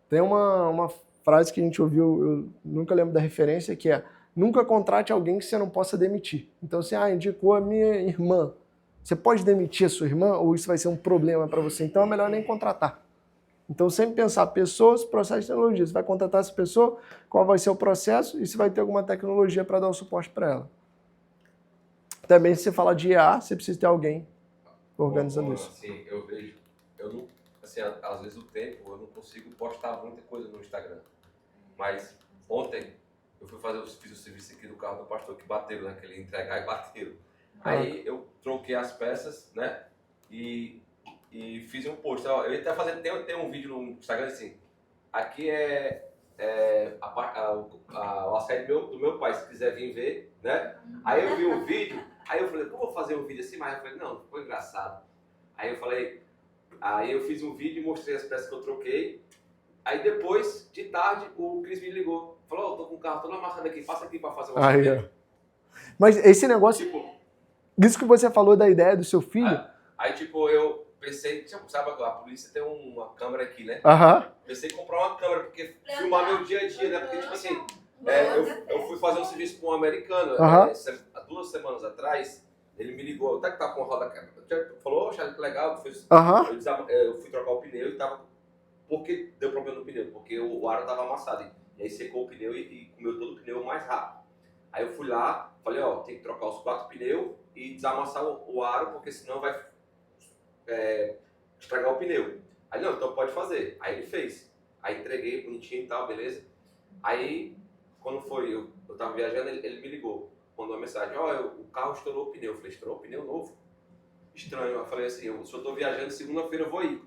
Speaker 1: Tem uma frase que a gente ouviu, eu nunca lembro da referência, que é: nunca contrate alguém que você não possa demitir. Então, você indicou a minha irmã. Você pode demitir a sua irmã ou isso vai ser um problema para você? Então, é melhor nem contratar. Então, sempre pensar pessoas, processos e tecnologia. Você vai contratar essa pessoa, qual vai ser o processo e se vai ter alguma tecnologia para dar o suporte para ela. Também, se você falar de IA, você precisa ter alguém organizando isso.
Speaker 2: Assim, eu vejo, assim, às vezes o tempo, eu não consigo postar muita coisa no Instagram. Mas ontem, eu fiz o serviço aqui do carro do pastor, que bateram, né? Que ele ia entregar e bateram. Aí eu troquei as peças, né? E fiz um post. Eu ia até fazer, tem um vídeo no Instagram assim. Aqui o assédio do meu pai, se quiser vir ver, né? Aí eu vi um vídeo, aí eu falei, eu vou fazer um vídeo assim, mas eu falei, não, ficou engraçado. Aí eu fiz um vídeo e mostrei as peças que eu troquei. Aí depois, de tarde, o Cris me ligou. Falou, tô com o carro todo amassado aqui, passa aqui pra fazer um orçamento.
Speaker 1: Mas esse negócio...
Speaker 2: Tipo,
Speaker 1: Isso que você falou da ideia do seu filho.
Speaker 2: Aí tipo, eu pensei, sabe, a polícia tem uma câmera aqui, né? Pensei em comprar uma câmera, porque filmar meu dia a dia, né? Porque tipo assim, eu fui fazer um serviço com um americano, há 2 semanas atrás, ele me ligou, até que tá com a roda quebrada, falou, Charlie, que legal, eu fui trocar o pneu e tava, porque deu problema no pneu, porque o aro tava amassado, e aí secou o pneu e comeu todo o pneu mais rápido. Aí eu fui lá, falei, tem que trocar os 4 pneus e desamassar o aro, porque senão vai estragar o pneu. Aí, não, então pode fazer. Aí ele fez. Aí entreguei, bonitinho e tal, beleza. Aí, quando foi, eu tava viajando, ele me ligou. Mandou uma mensagem, o carro estourou o pneu. Eu falei, estourou o pneu novo? Estranho. Eu falei assim, se eu tô viajando, segunda-feira eu vou ir.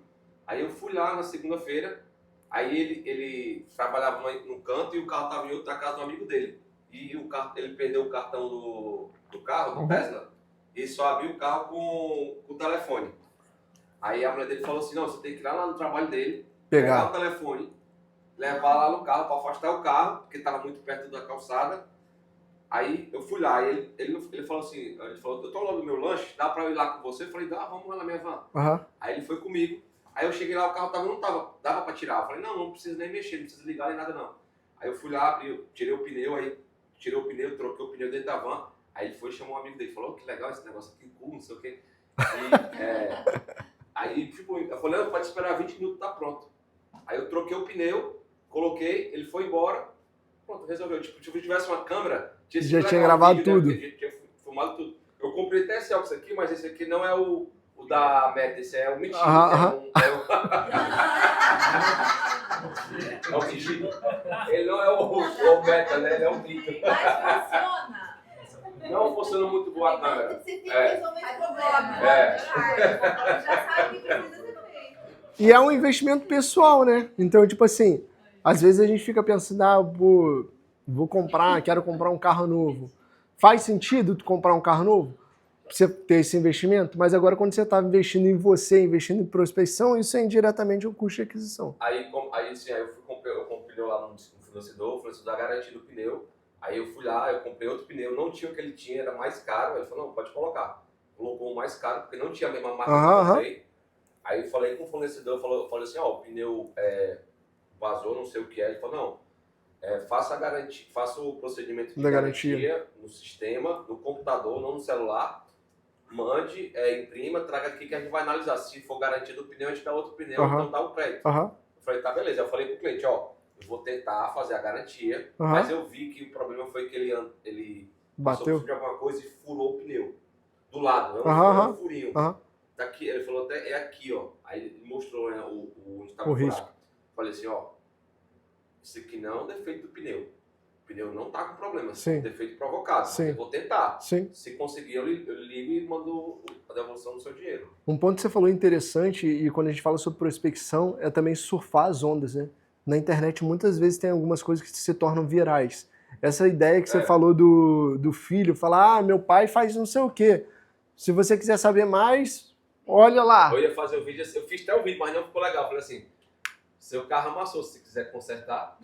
Speaker 2: Aí eu fui lá na segunda-feira, aí ele trabalhava num canto e o carro tava em outra casa do amigo dele. E ele perdeu o cartão do carro, do Tesla, e só abriu o carro com o telefone. Aí a mulher dele falou assim, não, você tem que ir lá no trabalho dele, pegar o telefone, levar lá no carro para afastar o carro, porque estava muito perto da calçada. Aí eu fui lá, e ele falou assim, eu tô lá no meu lanche, dá para eu ir lá com você? Eu falei, dá, vamos lá na minha van. Aí ele foi comigo. Aí eu cheguei lá, o carro não dava para tirar. Eu falei, não precisa nem mexer, não precisa ligar nem nada não. Aí eu fui lá, tirei o pneu, troquei o pneu dentro da van. Aí ele foi e chamou um amigo dele, falou, que legal esse negócio aqui, cool, não sei o quê. Aí, tipo, eu falei, não, pode esperar 20 minutos, tá pronto. Aí eu troquei o pneu, coloquei, ele foi embora, pronto, resolveu. Tipo, se tivesse uma câmera,
Speaker 1: já tinha gravado
Speaker 2: vídeo,
Speaker 1: tudo.
Speaker 2: Né? Tinha filmado tudo. Eu comprei até esse óculos aqui, mas esse aqui não é o da Meta, esse é o mentira. É o mentira. Ele não é o Meta, né? Ele é o Mito.
Speaker 4: Mas funciona.
Speaker 2: Não funciona muito boa a câmera.
Speaker 4: Você tem problema. Já sabe o que precisa ser feito.
Speaker 1: E é um investimento pessoal, né? Então, tipo assim, às vezes a gente fica pensando, quero comprar um carro novo. Faz sentido tu comprar um carro novo? Você ter esse investimento? Mas agora quando você está investindo em você, investindo em prospecção, isso é indiretamente um custo de aquisição.
Speaker 2: Aí eu comprei o pneu lá no fornecedor da garantia do pneu. Aí eu fui lá, eu comprei outro pneu, não tinha o que ele tinha, era mais caro. Aí ele falou, não, pode colocar. Colocou o mais caro, porque não tinha a mesma marca que eu comprei. Aí eu falei com o fornecedor, falei assim, o pneu vazou, não sei o que é. Ele falou, não, faça o procedimento de garantia no sistema, no computador, não no celular. Mande, imprima, traga aqui que a gente vai analisar. Se for garantia do pneu, a gente dá outro pneu, então dá o crédito. Eu falei, tá, beleza. Eu falei pro cliente, eu vou tentar fazer a garantia, mas eu vi que o problema foi que ele bateu sobre alguma coisa e furou o pneu. Do lado, um furinho. Daqui, ele falou até, é aqui, ó. Aí ele mostrou, né, onde estava o risco. Falei assim, isso aqui não é um defeito do pneu. O pneu não tá com problema, é um defeito provocado. Eu vou tentar. Se conseguir, eu ligo e mando a devolução do seu dinheiro.
Speaker 1: Um ponto que você falou interessante, e quando a gente fala sobre prospecção, é também surfar as ondas, né? Na internet, muitas vezes, tem algumas coisas que se tornam virais. Essa ideia que você falou do filho, falar, meu pai faz não sei o quê. Se você quiser saber mais, olha lá.
Speaker 2: Eu ia fazer o vídeo, eu fiz até o vídeo, mas não ficou legal. Eu falei assim, seu carro amassou, se você quiser consertar.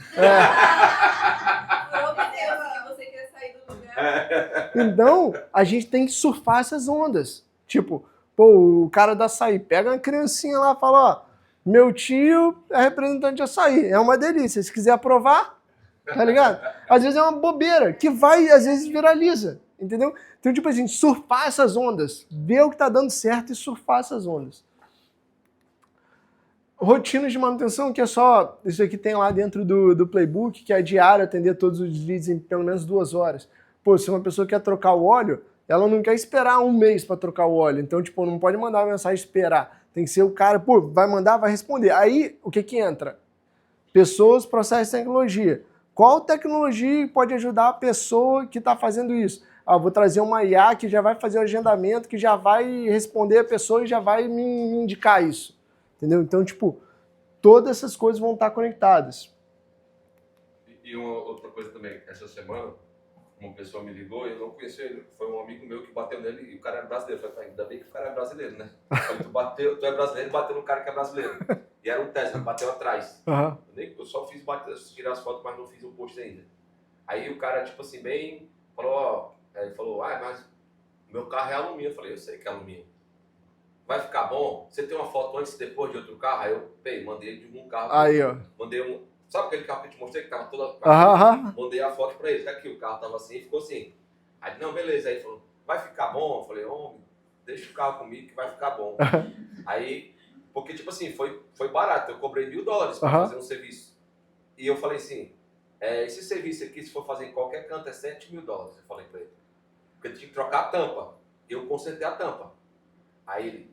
Speaker 4: Você quer sair do lugar.
Speaker 1: Então, a gente tem que surfar essas ondas. Tipo, o cara da açaí pega uma criancinha lá e fala, meu tio é representante de açaí, é uma delícia. Se quiser provar, tá ligado? Às vezes é uma bobeira, que vai, às vezes viraliza, entendeu? Então, tipo assim, surfar essas ondas, ver o que tá dando certo e surfar essas ondas. Rotinas de manutenção, que é só, isso aqui tem lá dentro do playbook, que é diário, atender todos os leads em pelo menos 2 horas. Pô, se uma pessoa quer trocar o óleo, ela não quer esperar 1 mês para trocar o óleo. Então, tipo, não pode mandar uma mensagem e esperar. Tem que ser o cara, vai mandar, vai responder. Aí, o que entra? Pessoas, processos e tecnologia. Qual tecnologia pode ajudar a pessoa que está fazendo isso? Vou trazer uma IA que já vai fazer o agendamento, que já vai responder a pessoa e já vai me indicar isso. Entendeu? Então, tipo, todas essas coisas vão estar conectadas.
Speaker 2: E uma outra coisa também, essa semana, uma pessoa me ligou e eu não conhecia ele. Foi um amigo meu que bateu nele e o cara era brasileiro. Eu falei, ainda bem que o cara é brasileiro, né? Eu falei, tu é brasileiro, bateu no cara que é brasileiro. E era um Tesla, bateu atrás. Eu só fiz tirar as fotos, mas não fiz o post ainda. Aí o cara, tipo assim, bem, falou, ele falou, mas meu carro é alumínio. Eu falei, eu sei que é alumínio. Vai ficar bom? Você tem uma foto antes e depois de outro carro? Aí eu mandei de um carro.
Speaker 1: Aí, ó.
Speaker 2: Mandei um... Sabe aquele carro que eu te mostrei que tava toda... Mandei a foto pra ele. Tá aqui, o carro tava assim e ficou assim. Aí, não, beleza. Aí ele falou, vai ficar bom? Eu falei, homem, deixa o carro comigo que vai ficar bom. Aí, porque tipo assim, foi barato. Eu cobrei $1.000 pra fazer um serviço. E eu falei assim, esse serviço aqui, se for fazer em qualquer canto, é $7.000. Eu falei pra ele. Porque eu tinha que trocar a tampa. Eu consertei a tampa. Aí ele,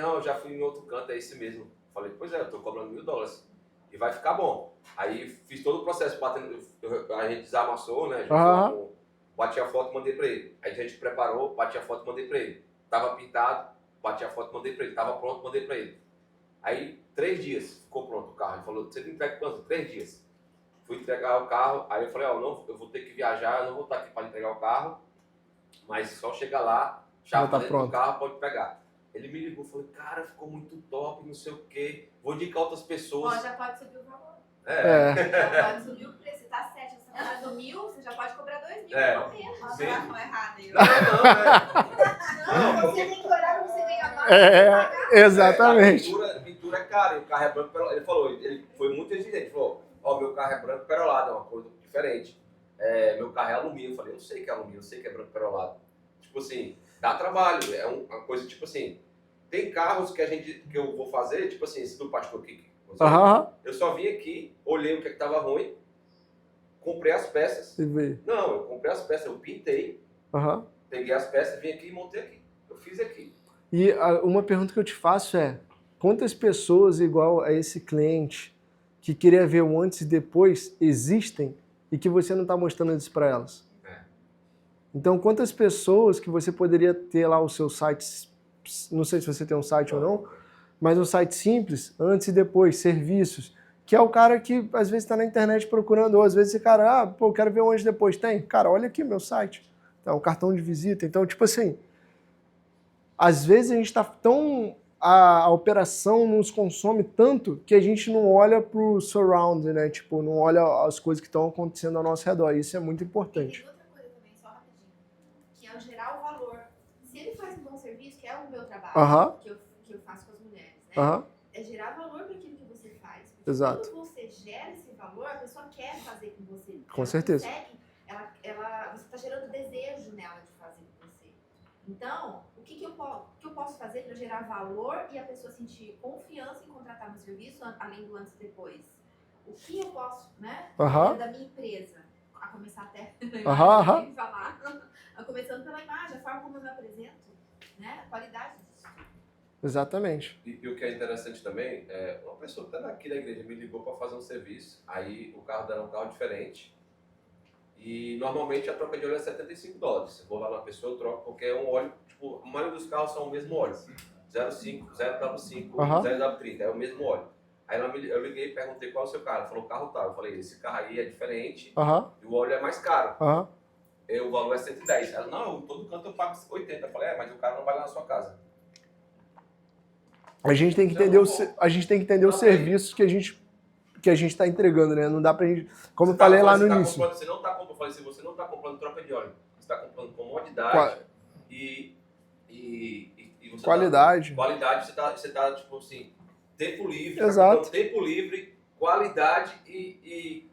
Speaker 2: não, eu já fui em outro canto, é esse mesmo. Falei, pois eu tô cobrando $1.000 e vai ficar bom. Aí fiz todo o processo, a gente desamassou, né? Bati a foto e mandei pra ele. Aí a gente preparou, bati a foto e mandei pra ele. Tava pintado, bati a foto e mandei pra ele. Tava pronto, mandei pra ele. Aí, 3 dias, ficou pronto o carro. Ele falou, você me entrega quanto? 3 dias. Fui entregar o carro, aí eu falei, não, eu vou ter que viajar, eu não vou estar aqui para entregar o carro, mas só chegar lá, chave tá dentro do carro, pode pegar. Ele me ligou, falou, cara, ficou muito top, não sei o quê, vou indicar outras pessoas.
Speaker 5: Já pode subir o valor.
Speaker 2: Já
Speaker 5: pode subir o preço, você tá 7, você tá cobrando 1.000, você já pode cobrar 2.000, pelo menos.
Speaker 4: Nossa, ela não é errada aí.
Speaker 5: Não, você tem que olhar como você ganha mais.
Speaker 1: Exatamente.
Speaker 2: Pintura é cara, e o carro é branco perolado. Ele falou, ele foi muito exigente, ele falou, meu carro é branco perolado, é uma coisa diferente. Meu carro é alumínio. Eu falei, eu sei que é alumínio, eu sei que é branco perolado. Tipo assim, dá trabalho, é uma coisa tipo assim, tem carros que eu vou fazer, tipo assim, esse do pastor Kiki. Eu só vim aqui, olhei o que estava ruim, comprei as peças. Não, eu comprei as peças, eu pintei, peguei as peças, vim aqui e montei aqui. Eu fiz aqui.
Speaker 1: E uma pergunta que eu te faço é, quantas pessoas igual a esse cliente que queria ver o antes e depois existem e que você não está mostrando isso para elas? Então, quantas pessoas que você poderia ter lá o seu site, não sei se você tem um site ou não, mas um site simples, antes e depois, serviços, que é o cara que às vezes está na internet procurando, ou às vezes esse cara, eu quero ver um antes e depois. Tem? Cara, olha aqui meu site. Tá, um cartão de visita. Então, tipo assim, às vezes a gente está tão... A operação nos consome tanto que a gente não olha pro surround, né? Tipo, não olha as coisas que estão acontecendo ao nosso redor. Isso é muito importante.
Speaker 5: E outra coisa também, só rapidinho, que é o gerar o valor. Se ele faz um bom serviço, que é o meu trabalho, que eu faço com as mulheres, né? É gerar valor para aquilo que você faz. Porque
Speaker 1: exato.
Speaker 5: Quando você gera esse valor, a pessoa quer fazer com você.
Speaker 1: Com certeza.
Speaker 5: Você está gerando desejo nela de fazer com você. Então, o que eu posso fazer para gerar valor e a pessoa sentir confiança em contratar meu serviço, além do antes e depois? O que eu posso, né? Da minha empresa, a começar até falar, começando pela imagem, a forma como eu me apresento, né? A qualidade disso.
Speaker 1: Exatamente.
Speaker 2: E o que é interessante também, uma pessoa que está aqui da igreja me ligou para fazer um serviço, aí o carro dela é um carro diferente, e normalmente a troca de óleo é $75. Eu vou lá na pessoa, eu troco, porque é um óleo, tipo, a maioria dos carros são o mesmo óleo. 0,5, 0,5, 0,30, é o mesmo óleo. Aí eu liguei e perguntei qual é o seu carro. Ela falou, carro tal. Eu falei, esse carro aí é diferente e o óleo é mais caro. O valor é 110. Ela, não, todo canto eu pago 80. Eu falei, mas o cara não vai lá na sua casa.
Speaker 1: A gente tem que entender os serviços que a gente está entregando, né? Não dá pra gente... Como eu falei lá no início.
Speaker 2: Se você não está comprando troca de óleo, você está comprando comodidade e você
Speaker 1: qualidade.
Speaker 2: Qualidade, você tá tipo assim, tempo livre.
Speaker 1: Exato.
Speaker 2: Tempo livre, qualidade e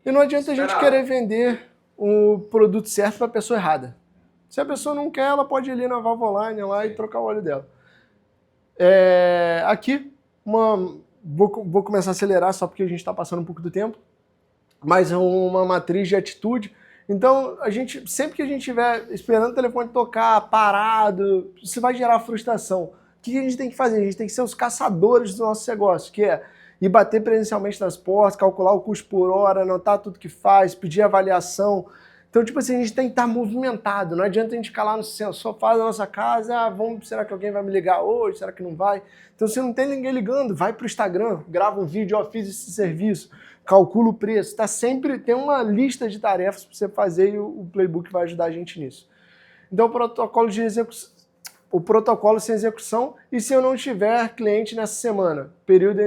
Speaker 1: não adianta a gente querer vender o produto certo para a pessoa errada. Se a pessoa não quer, ela pode ir ali na Valvoline lá e trocar o óleo dela. Aqui, vou começar a acelerar só porque a gente está passando um pouco do tempo, mas é uma matriz de atitude. Então, sempre que a gente estiver esperando o telefone tocar, parado, isso vai gerar frustração. O que a gente tem que fazer? A gente tem que ser os caçadores do nosso negócio, que é ir bater presencialmente nas portas, calcular o custo por hora, anotar tudo que faz, pedir avaliação. Então, tipo assim, a gente tem que estar movimentado. Não adianta a gente ficar lá no sofá da nossa casa, será que alguém vai me ligar hoje? Será que não vai? Então, se não tem ninguém ligando, vai pro Instagram, grava um vídeo, fiz esse serviço, calcula o preço. Tem uma lista de tarefas para você fazer e o Playbook vai ajudar a gente nisso. Então, o protocolo de execução... o protocolo sem execução e se eu não tiver cliente nessa semana. Período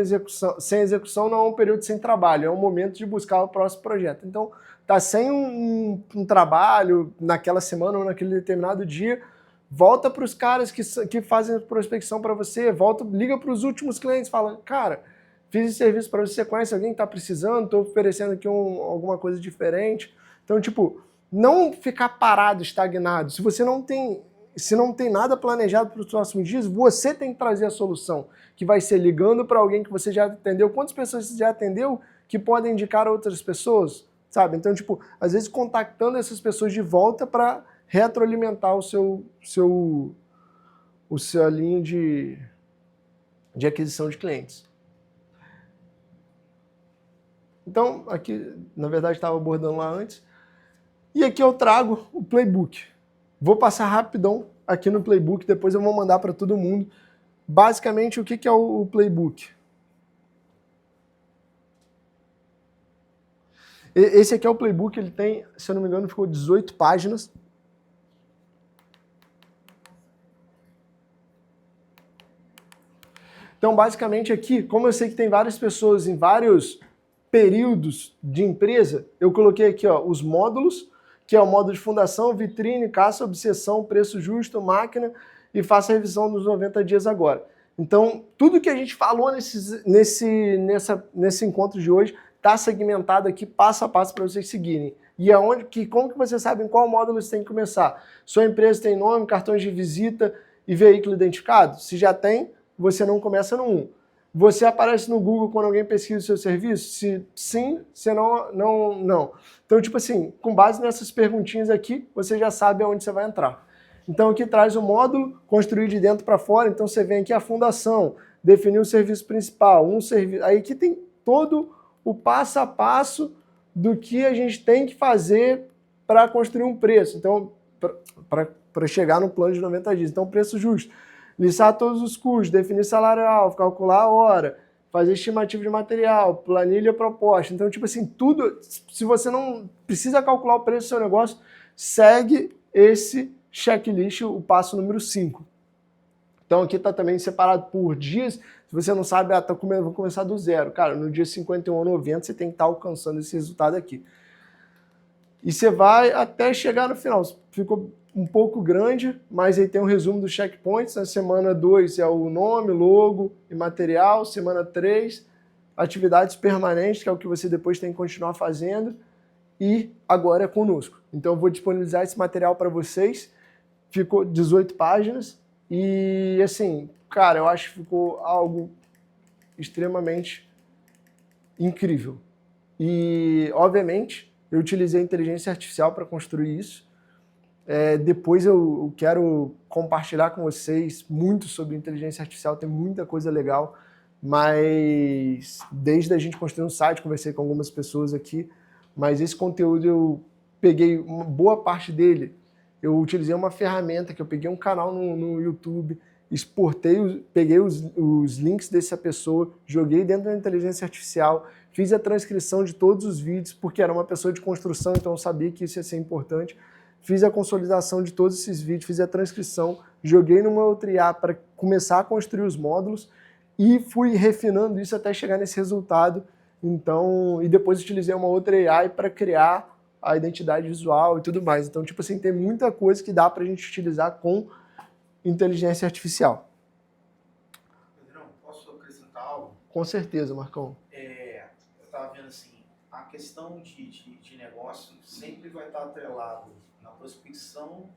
Speaker 1: sem execução não é um período sem trabalho, é um momento de buscar o próximo projeto. Então, tá sem um trabalho naquela semana ou naquele determinado dia, volta para os caras que fazem prospecção para você, liga para os últimos clientes, fala, cara, fiz esse serviço para você, você conhece alguém que está precisando, estou oferecendo aqui alguma coisa diferente. Então, tipo, não ficar parado, estagnado. Se não tem nada planejado para os próximos dias, você tem que trazer a solução, que vai ser ligando para alguém que você já atendeu. Quantas pessoas você já atendeu que podem indicar a outras pessoas, sabe? Então, tipo, às vezes contactando essas pessoas de volta para retroalimentar a linha de aquisição de clientes. Então, aqui, na verdade, estava abordando lá antes. E aqui eu trago o playbook. Vou passar rapidão aqui no playbook, depois eu vou mandar para todo mundo. Basicamente, o que é o playbook? Esse aqui é o playbook, ele tem, se eu não me engano, ficou 18 páginas. Então, basicamente aqui, como eu sei que tem várias pessoas em vários períodos de empresa, eu coloquei aqui ó, os módulos, que é o módulo de fundação, vitrine, caça, obsessão, preço justo, máquina e faça a revisão dos 90 dias agora. Então, tudo que a gente falou nesse encontro de hoje está segmentado aqui passo a passo para vocês seguirem. E como que você sabe em qual módulo você tem que começar? Sua empresa tem nome, cartões de visita e veículo identificado? Se já tem, você não começa no 1. Você aparece no Google quando alguém pesquisa o seu serviço? Se sim, se não. Então, tipo assim, com base nessas perguntinhas aqui, você já sabe aonde você vai entrar. Então, aqui traz o módulo, construir de dentro para fora. Então, você vem aqui a fundação, definir o serviço principal, aí aqui tem todo o passo a passo do que a gente tem que fazer para construir um preço. Então, para chegar no plano de 90 dias. Então, preço justo. Listar todos os custos, definir salário, calcular a hora, fazer estimativa de material, planilha proposta. Então, tipo assim, tudo, se você não precisa calcular o preço do seu negócio, segue esse checklist, o passo número 5. Então, aqui está também separado por dias. Se você não sabe, vou começar do zero. Cara, no dia 51 ou 90, você tem que estar alcançando esse resultado aqui. E você vai até chegar no final. Ficou um pouco grande, mas aí tem um resumo dos checkpoints. Na semana 2 é o nome, logo e material. Semana 3, atividades permanentes, que é o que você depois tem que continuar fazendo. E agora é conosco. Então eu vou disponibilizar esse material para vocês. Ficou 18 páginas. E assim, cara, eu acho que ficou algo extremamente incrível. E, obviamente, eu utilizei a inteligência artificial para construir isso. Depois eu quero compartilhar com vocês muito sobre inteligência artificial, tem muita coisa legal, mas desde a gente construir um site, conversei com algumas pessoas aqui, mas esse conteúdo eu peguei uma boa parte dele, eu utilizei uma ferramenta que eu peguei um canal no YouTube, exportei, peguei os links dessa pessoa, joguei dentro da inteligência artificial, fiz a transcrição de todos os vídeos, porque era uma pessoa de construção, então eu sabia que isso ia ser importante. Fiz a consolidação de todos esses vídeos, fiz a transcrição, joguei numa outra IA para começar a construir os módulos e fui refinando isso até chegar nesse resultado. Então, e depois utilizei uma outra AI para criar a identidade visual e tudo mais. Então, tipo assim, tem muita coisa que dá para a gente utilizar com inteligência artificial.
Speaker 6: Pedrão, posso acrescentar algo?
Speaker 1: Com certeza, Marcão.
Speaker 6: Eu estava vendo assim, a questão de negócio sempre vai estar atrelado na prospecção,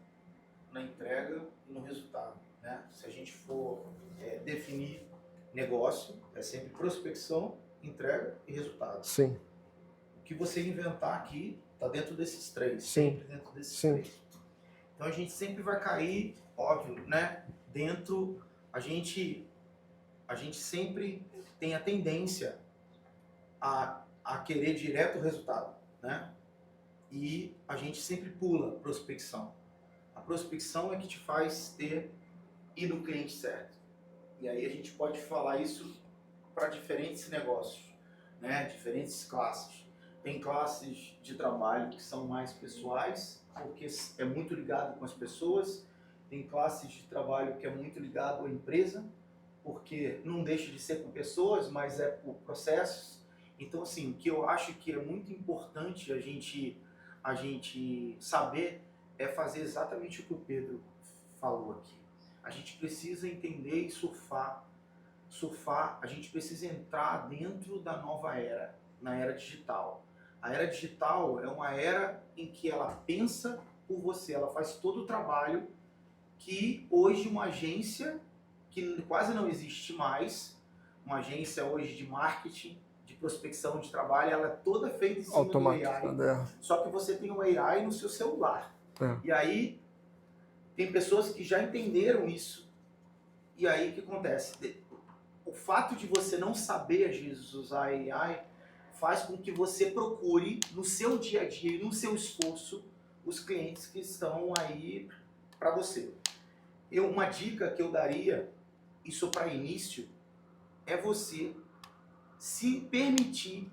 Speaker 6: na entrega e no resultado, né? Se a gente for definir negócio, é sempre prospecção, entrega e resultado.
Speaker 1: Sim.
Speaker 6: O que você inventar aqui está dentro desses três.
Speaker 1: Sim.
Speaker 6: Sempre dentro desses
Speaker 1: Sim.
Speaker 6: três. Então a gente sempre vai cair, óbvio, né? Dentro, a gente sempre tem a tendência a querer direto o resultado, né? E a gente sempre pula a prospecção. A prospecção é que te faz ir no cliente certo. E aí a gente pode falar isso para diferentes negócios, né? Diferentes classes. Tem classes de trabalho que são mais pessoais, porque é muito ligado com as pessoas, tem classes de trabalho que é muito ligado à empresa, porque não deixa de ser com pessoas, mas é por processos. Então, assim, o que eu acho que é muito importante a gente saber é fazer exatamente o que o Pedro falou aqui. A gente precisa entender e surfar, a gente precisa entrar dentro da nova era, na era digital. A era digital é uma era em que ela pensa por você, ela faz todo o trabalho que hoje uma agência, que quase não existe mais, uma agência hoje de marketing, de prospecção de trabalho, ela é toda feita em cima do AI, só que você tem o AI no seu celular. E aí, tem pessoas que já entenderam isso, e aí o que acontece? O fato de você não saber, às vezes, usar AI, faz com que você procure, no seu dia a dia, no seu esforço, os clientes que estão aí para você. Uma dica que eu daria, isso para início, é você se permitir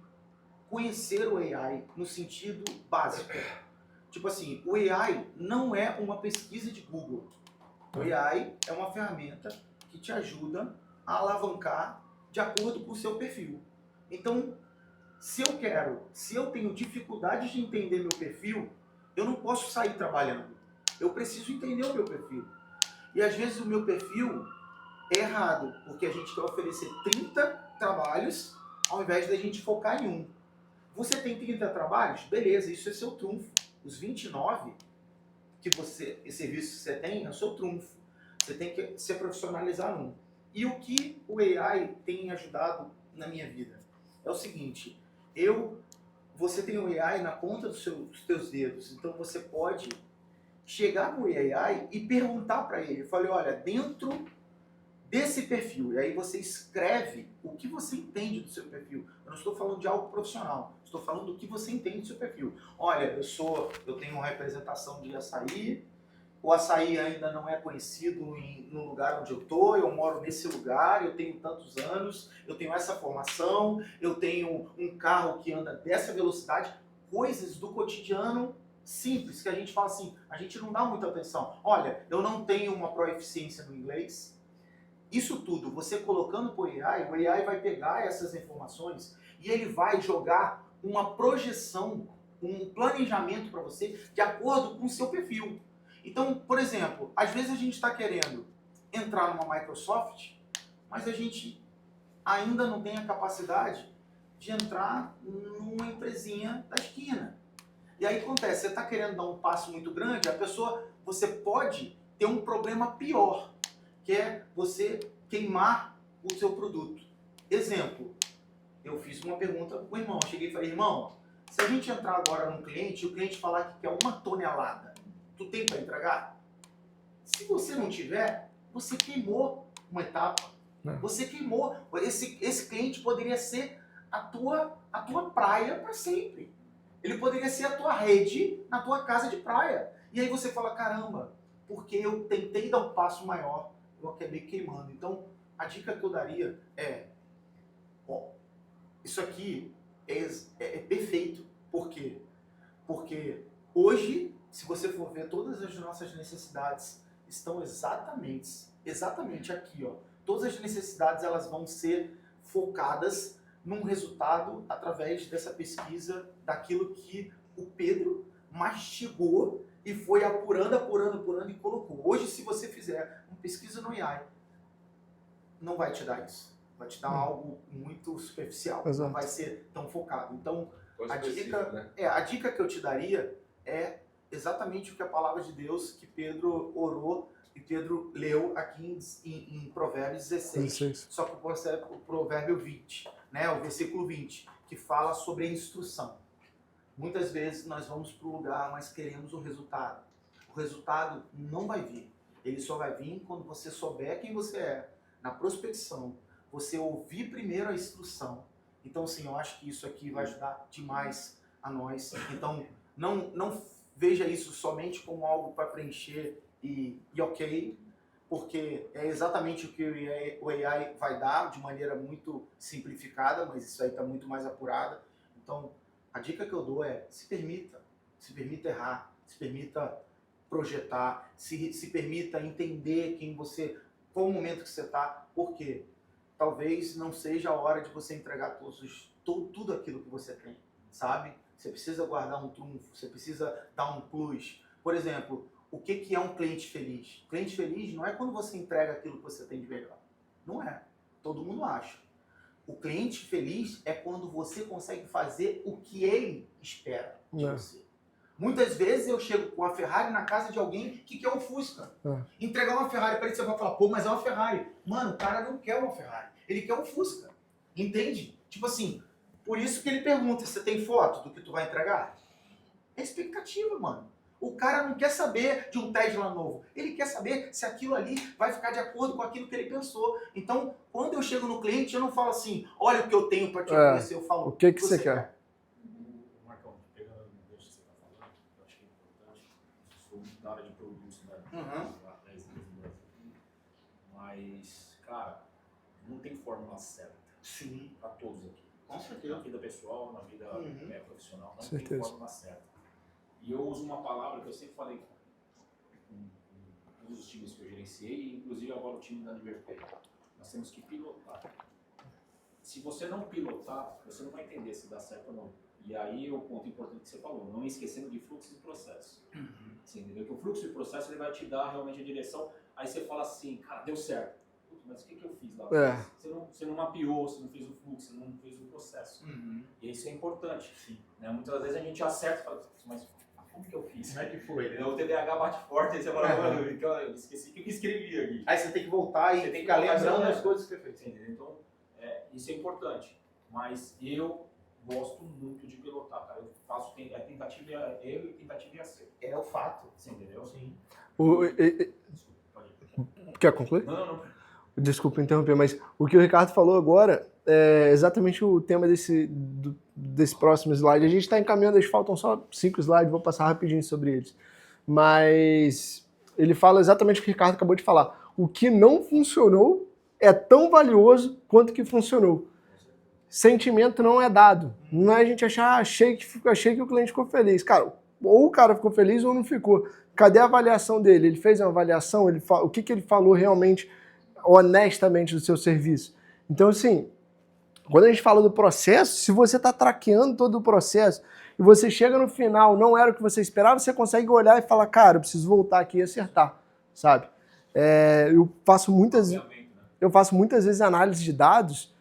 Speaker 6: conhecer o AI no sentido básico. Tipo assim, o AI não é uma pesquisa de Google. O AI é uma ferramenta que te ajuda a alavancar de acordo com o seu perfil. Então, se eu tenho dificuldade de entender meu perfil, eu não posso sair trabalhando. Eu preciso entender o meu perfil. E às vezes o meu perfil é errado, porque a gente quer oferecer 30 trabalhos ao invés da gente focar em um. Você tem 30 trabalhos? Beleza, isso é seu trunfo. Os 29 esse serviço que você tem é o seu trunfo. Você tem que se profissionalizar num. E o que o AI tem ajudado na minha vida? É o seguinte, você tem o AI na ponta dos teus dedos, então você pode chegar no AI e perguntar para ele, eu falei, olha, dentro desse perfil, e aí você escreve o que você entende do seu perfil. Eu não estou falando de algo profissional, estou falando do que você entende do seu perfil. Olha, eu tenho uma representação de açaí, o açaí ainda não é conhecido no lugar onde eu estou, eu moro nesse lugar, eu tenho tantos anos, eu tenho essa formação, eu tenho um carro que anda dessa velocidade, coisas do cotidiano simples, que a gente fala assim, a gente não dá muita atenção. Olha, eu não tenho uma proeficiência no inglês. Isso tudo, você colocando para o AI vai pegar essas informações e ele vai jogar uma projeção, um planejamento para você de acordo com o seu perfil. Então, por exemplo, às vezes a gente está querendo entrar numa Microsoft, mas a gente ainda não tem a capacidade de entrar numa empresinha da esquina. E aí acontece, você está querendo dar um passo muito grande, você pode ter um problema pior, que é você queimar o seu produto. Exemplo, eu fiz uma pergunta para o irmão, cheguei e falei, irmão, se a gente entrar agora num cliente e o cliente falar que quer 1 tonelada, tu tem para entregar? Se você não tiver, você queimou uma etapa. Você queimou. Esse cliente poderia ser a tua praia para sempre. Ele poderia ser a tua rede na tua casa de praia. E aí você fala, caramba, porque eu tentei dar um passo maior, eu acabei queimando. Então, a dica que eu daria é, isso aqui é perfeito. Por quê? Porque hoje, se você for ver, todas as nossas necessidades estão exatamente aqui, ó. Todas as necessidades elas vão ser focadas num resultado através dessa pesquisa, daquilo que o Pedro mastigou e foi apurando e colocou. Hoje, se você fizer uma pesquisa no AI, não vai te dar isso. Vai te dar algo muito superficial. Exato. Não vai ser tão focado. Então, a dica que eu te daria é exatamente o que a palavra de Deus que Pedro orou e Pedro leu aqui em Provérbios 16. Só que o provérbio 20, né, o versículo 20, que fala sobre a instrução. Muitas vezes nós vamos para o lugar, mas queremos o resultado. O resultado não vai vir. Ele só vai vir quando você souber quem você é. Na prospecção, você ouvir primeiro a instrução. Então, sim, eu acho que isso aqui vai ajudar demais a nós. Então, não veja isso somente como algo para preencher e ok, porque é exatamente o que o AI vai dar de maneira muito simplificada, mas isso aí está muito mais apurada. Então, a dica que eu dou é se permita errar, se permita projetar, se permita entender qual o momento que você está, por quê? Talvez não seja a hora de você entregar tudo aquilo que você tem, sabe? Você precisa guardar um trunfo, você precisa dar um plus. Por exemplo, o que é um cliente feliz? Cliente feliz não é quando você entrega aquilo que você tem de melhor. Não é. Todo mundo acha. O cliente feliz é quando você consegue fazer o que ele espera de você. Muitas vezes eu chego com a Ferrari na casa de alguém que quer um Fusca. Entregar uma Ferrari para ele, você vai falar, pô, mas é uma Ferrari. Mano, o cara não quer uma Ferrari. Ele quer um Fusca. Entende? Tipo assim, por isso que ele pergunta, você tem foto do que tu vai entregar? É expectativa, mano. O cara não quer saber de um Tesla novo. Ele quer saber se aquilo ali vai ficar de acordo com aquilo que ele pensou. Então, quando eu chego no cliente, eu não falo assim, olha o que eu tenho para te oferecer. Eu falo,
Speaker 1: o que você quer?
Speaker 3: Marcão, pegando o que você está falando, eu acho que é importante. Eu sou muito da área de produtos, né? Há 10 anos no Brasil. Mas, cara, não tem fórmula certa.
Speaker 6: Sim.
Speaker 3: Para todos aqui.
Speaker 6: Com certeza.
Speaker 3: Na vida pessoal, na vida profissional, não
Speaker 1: certeza.
Speaker 3: tem fórmula certa. E eu uso uma palavra que eu sempre falei com os times que eu gerenciei, inclusive agora o time da Liverpool. Nós temos que pilotar. Se você não pilotar, você não vai entender se dá certo ou não. E aí o ponto importante que você falou, não esquecendo de fluxo e processo. Você entendeu? Que o fluxo e processo ele vai te dar realmente a direção. Aí você fala assim, cara, deu certo. Mas o que eu fiz lá? Você não mapeou, você não fez o fluxo, você não fez o processo. E isso é importante. Né? Muitas vezes a gente acerta e fala, mas como que eu fiz?
Speaker 6: Como é que foi?
Speaker 3: Né? O TDAH bate forte, aí você fala, eu esqueci o que eu escrevi aqui.
Speaker 6: Aí você tem que voltar e ficar lembrando das coisas que você fez.
Speaker 3: Entendeu? Então, isso é importante. Mas eu gosto muito de pilotar, cara. Eu faço tentativa e erro e tentativa e acerto.
Speaker 6: É o fato.
Speaker 3: Você entendeu?
Speaker 6: Sim.
Speaker 3: Desculpa, pode ir.
Speaker 1: Quer concluir?
Speaker 3: Não.
Speaker 1: Desculpa interromper, mas o que o Ricardo falou agora é exatamente o tema desse próximo slide. A gente está encaminhando, faltam só 5 slides, vou passar rapidinho sobre eles. Mas ele fala exatamente o que o Ricardo acabou de falar. O que não funcionou é tão valioso quanto o que funcionou. Sentimento não é dado. Não é a gente achar, achei que o cliente ficou feliz. Cara, ou o cara ficou feliz ou não ficou. Cadê a avaliação dele? Ele fez uma avaliação? O que ele falou realmente, honestamente, do seu serviço? Então, assim, quando a gente fala do processo, se você está traqueando todo o processo e você chega no final, não era o que você esperava, você consegue olhar e falar, cara, eu preciso voltar aqui e acertar, sabe? Eu faço muitas vezes análise de dados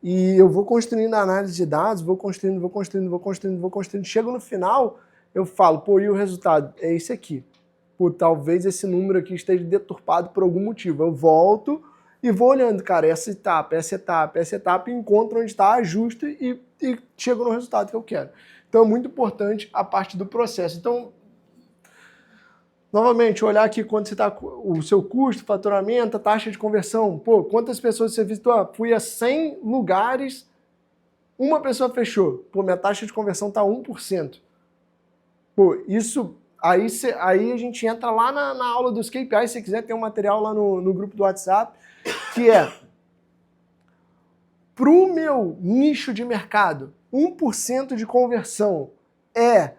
Speaker 1: e eu vou construindo a análise de dados, vou construindo. Chego no final, eu falo, pô, e o resultado? É esse aqui. Pô, talvez esse número aqui esteja deturpado por algum motivo. Eu volto e vou olhando, cara, essa etapa, encontro onde está, ajusto e chego no resultado que eu quero. Então é muito importante a parte do processo. Então, novamente, olhar aqui quando você está o seu custo, faturamento, a taxa de conversão. Pô, quantas pessoas você visitou? Fui a 100 lugares, uma pessoa fechou. Pô, minha taxa de conversão está 1%. Pô, isso... Aí a gente entra lá na aula dos KPIs, se você quiser, tem um material lá no grupo do WhatsApp, que é, para o meu nicho de mercado, 1% de conversão é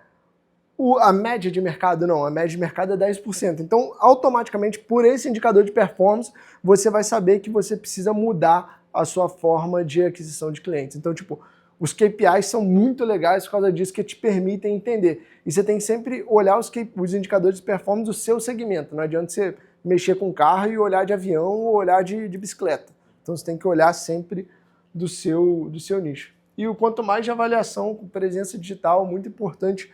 Speaker 1: a média de mercado? Não, a média de mercado é 10%. Então, automaticamente, por esse indicador de performance, você vai saber que você precisa mudar a sua forma de aquisição de clientes. Então, tipo, os KPIs são muito legais por causa disso, que te permitem entender. E você tem que sempre olhar os indicadores de performance do seu segmento. Não adianta você mexer com carro e olhar de avião ou olhar de bicicleta. Então você tem que olhar sempre do seu nicho. E o quanto mais de avaliação com presença digital, muito importante,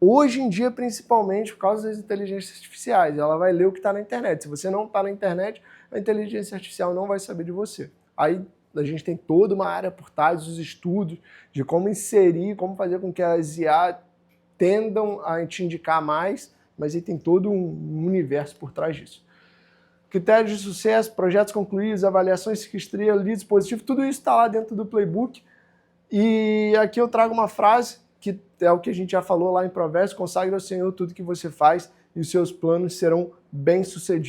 Speaker 1: hoje em dia principalmente por causa das inteligências artificiais. Ela vai ler o que está na internet. Se você não está na internet, a inteligência artificial não vai saber de você. Aí a gente tem toda uma área por trás, os estudos de como inserir, como fazer com que as IA tendam a te indicar mais, mas aí tem todo um universo por trás disso. Critérios de sucesso, projetos concluídos, avaliações 5 estrelas, leads positivos, tudo isso está lá dentro do playbook. E aqui eu trago uma frase, que é o que a gente já falou lá em Provérbios: consagre ao Senhor tudo que você faz e os seus planos serão bem-sucedidos.